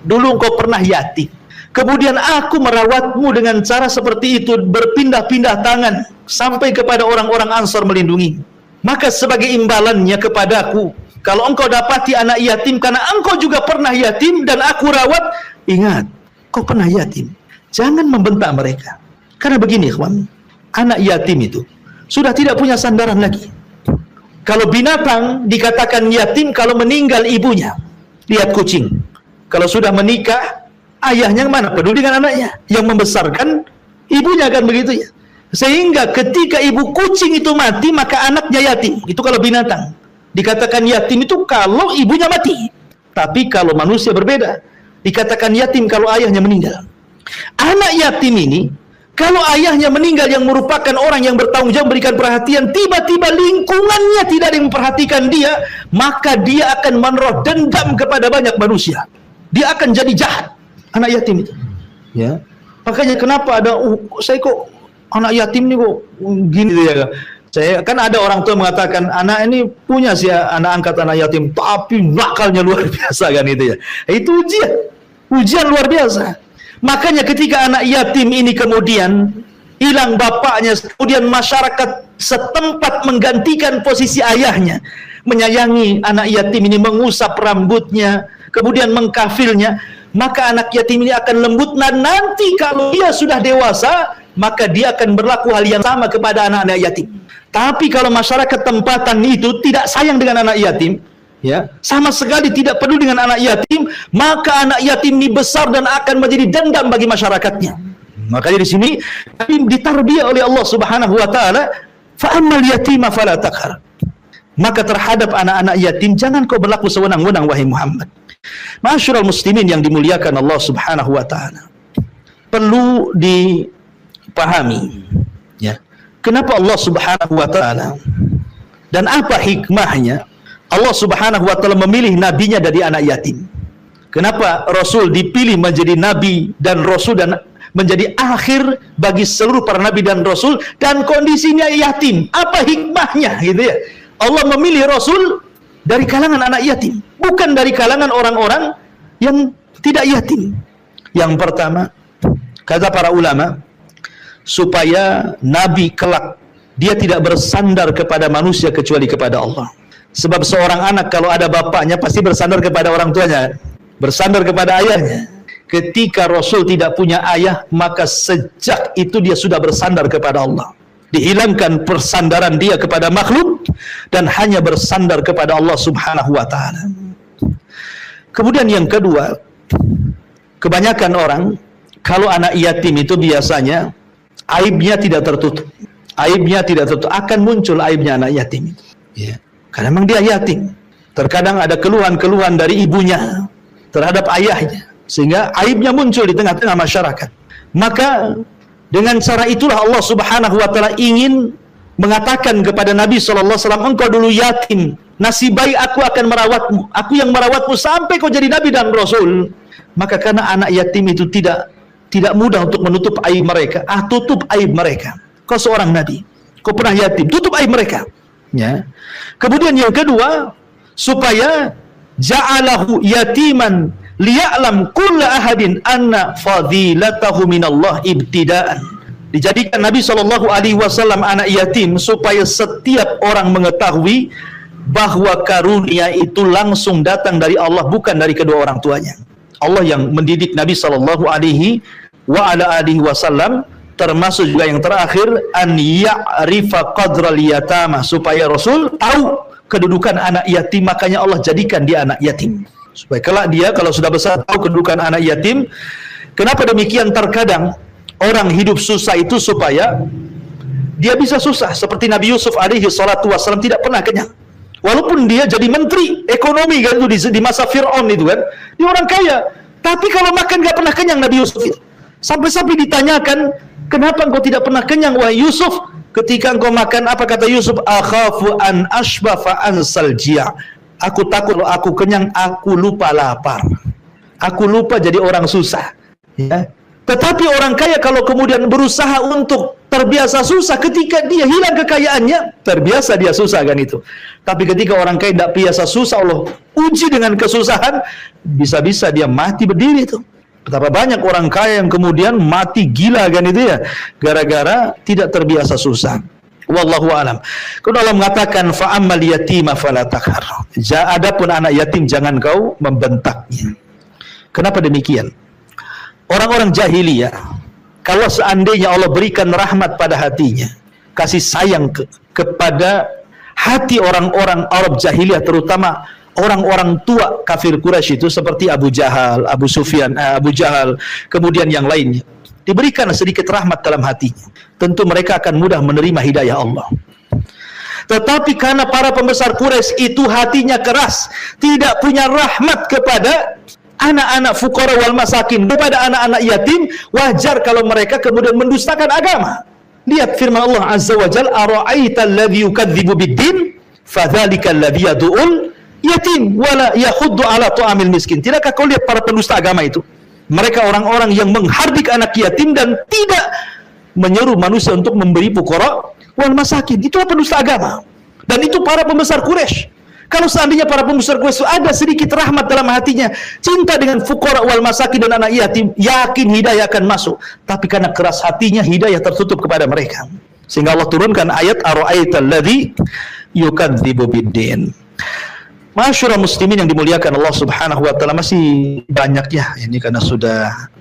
dulu engkau pernah yatim, kemudian aku merawatmu dengan cara seperti itu, berpindah-pindah tangan sampai kepada orang-orang Ansar melindungi. Maka sebagai imbalannya kepadaku, kalau engkau dapati anak yatim karena engkau juga pernah yatim dan aku rawat, ingat, kau pernah yatim, jangan membentak mereka. Karena begini, ikhwan, anak yatim itu sudah tidak punya sandaran lagi. Kalau binatang dikatakan yatim kalau meninggal ibunya. Lihat kucing, kalau sudah menikah, ayahnya mana peduli dengan anaknya? Yang membesarkan ibunya, kan begitu ya. Sehingga ketika ibu kucing itu mati, maka anaknya yatim. Itu kalau binatang dikatakan yatim itu kalau ibunya mati. Tapi kalau manusia berbeda, dikatakan yatim kalau ayahnya meninggal. Anak yatim ini kalau ayahnya meninggal yang merupakan orang yang bertanggung jawab memberikan perhatian, tiba-tiba lingkungannya tidak ada yang memperhatikan dia, maka dia akan menaruh dendam kepada banyak manusia. Dia akan jadi jahat, anak yatim itu. Ya. Makanya kenapa ada saya kok anak yatim ini kok gini ya. Saya kan ada orang tua mengatakan anak ini punya sih anak angkat anak yatim, tapi nakalnya luar biasa kan itu ya. Itu ujian luar biasa. Makanya ketika anak yatim ini kemudian hilang bapaknya, kemudian masyarakat setempat menggantikan posisi ayahnya, menyayangi anak yatim ini, mengusap rambutnya, kemudian mengkafilnya, maka anak yatim ini akan lembut. Dan nanti kalau dia sudah dewasa, maka dia akan berlaku hal yang sama kepada anak-anak yatim. Tapi kalau masyarakat tempatan itu tidak sayang dengan anak yatim, ya, sama sekali tidak peduli dengan anak yatim, maka anak yatim ini besar dan akan menjadi dendam bagi masyarakatnya. Makanya di sini ditarbiyah oleh Allah Subhanahu wa taala, fa ammal yatima fala taqhar. Maka terhadap anak-anak yatim jangan kau berlaku sewenang-wenang wahai Muhammad. Ma'asyiral muslimin yang dimuliakan Allah Subhanahu wa taala. Perlu dipahami, ya. Kenapa Allah Subhanahu wa taala dan apa hikmahnya Allah Subhanahu wa taala memilih nabinya dari anak yatim? Kenapa Rasul dipilih menjadi nabi dan rasul dan menjadi akhir bagi seluruh para nabi dan rasul dan kondisinya yatim? Apa hikmahnya gitu ya? Allah memilih Rasul dari kalangan anak yatim, bukan dari kalangan orang-orang yang tidak yatim. Yang pertama, kata para ulama, supaya nabi kelak dia tidak bersandar kepada manusia kecuali kepada Allah. Sebab seorang anak kalau ada bapaknya pasti bersandar kepada orang tuanya, bersandar kepada ayahnya. Ketika Rasul tidak punya ayah, maka sejak itu dia sudah bersandar kepada Allah. Dihilangkan persandaran dia kepada makhluk dan hanya bersandar kepada Allah Subhanahu wa taala. Kemudian yang kedua, kebanyakan orang kalau anak yatim itu biasanya aibnya tidak tertutup. Aibnya tidak tertutup, akan muncul aibnya anak yatim itu. Ya. Karena memang dia yatim. Terkadang ada keluhan-keluhan dari ibunya terhadap ayahnya, sehingga aibnya muncul di tengah-tengah masyarakat. Maka dengan cara itulah Allah Subhanahu wa taala ingin mengatakan kepada Nabi SAW, engkau dulu yatim, nasib baik aku akan merawatmu, aku yang merawatmu sampai kau jadi Nabi dan Rasul. Maka karena anak yatim itu tidak mudah untuk menutup aib mereka, tutup aib mereka. Kau seorang Nabi, kau pernah yatim, tutup aib mereka. Ya. Kemudian yang kedua, supaya ja'alahu yatiman liya'lam kulla ahadin anna fadilatahu minallah ibtidaan. Dijadikan Nabi SAW anak yatim supaya setiap orang mengetahui bahwa karunia itu langsung datang dari Allah, bukan dari kedua orang tuanya. Allah yang mendidik Nabi SAW, termasuk juga yang terakhir an ya'rifa qadral yatama, supaya Rasul tahu kedudukan anak yatim. Makanya Allah jadikan dia anak yatim supaya kelak dia kalau sudah besar tahu kedudukan anak yatim. Kenapa demikian? Terkadang orang hidup susah itu supaya dia bisa susah, seperti Nabi Yusuf alaihi salatu wassalam tidak pernah kenyang walaupun dia jadi menteri ekonomi kan itu di masa Fir'aun itu kan, dia orang kaya, Tapi kalau makan nggak pernah kenyang Nabi Yusuf itu. Sampai-sampai ditanyakan, kenapa engkau tidak pernah kenyang wahai Yusuf? Ketika engkau makan, apa kata Yusuf? Akhafu an ashbafa ansal jia'. Aku takut kalau aku kenyang, aku lupa lapar. Aku lupa jadi orang susah. Ya. Tetapi orang kaya kalau kemudian berusaha untuk terbiasa susah, ketika dia hilang kekayaannya, terbiasa dia susah kan itu. Tapi ketika orang kaya tidak biasa susah, Allah uji dengan kesusahan, bisa-bisa dia mati berdiri itu. Betapa banyak orang kaya yang kemudian mati gila kan itu ya, gara-gara tidak terbiasa susah. Wallahu alam. Kalau Allah mengatakan fa'ammal yatima fala taqhar. Adapun anak yatim jangan kau membentaknya. Kenapa demikian? Orang-orang jahiliyah, kalau seandainya Allah berikan rahmat pada hatinya, kasih sayang kepada hati orang-orang Arab jahiliyah, terutama orang-orang tua kafir Quraisy itu seperti Abu Jahal, Abu Sufyan, Abu Jahal, kemudian yang lainnya, diberikan sedikit rahmat dalam hatinya, tentu mereka akan mudah menerima hidayah Allah. Tetapi karena para pembesar Quraisy itu hatinya keras, tidak punya rahmat kepada anak-anak fuqara wal masakin, kepada anak-anak yatim, wajar kalau mereka kemudian mendustakan agama. Lihat firman Allah Azza wa Jalla, ara'aita alladhi yukadzibu bid-din fadzalika alladhi yad'ul yatim wala yahuddu ala ta'amil miskin. Tidakkah kau lihat para pendusta agama itu? Mereka orang-orang yang menghardik anak yatim dan tidak menyeru manusia untuk memberi fuqara wal masakin. Itulah pendusta agama. Dan itu para pembesar Quraisy. Kalau seandainya para pembesar Quraisy ada sedikit rahmat dalam hatinya, cinta dengan fuqara wal masakin dan anak yatim, yakin hidayah akan masuk. Tapi karena keras hatinya, hidayah tertutup kepada mereka. Sehingga Allah turunkan ayat ara'aital ladzi yukadzibu bid-din. Masyaallah muslimin yang dimuliakan Allah Subhanahu wa taala, masih banyak ya ini karena sudah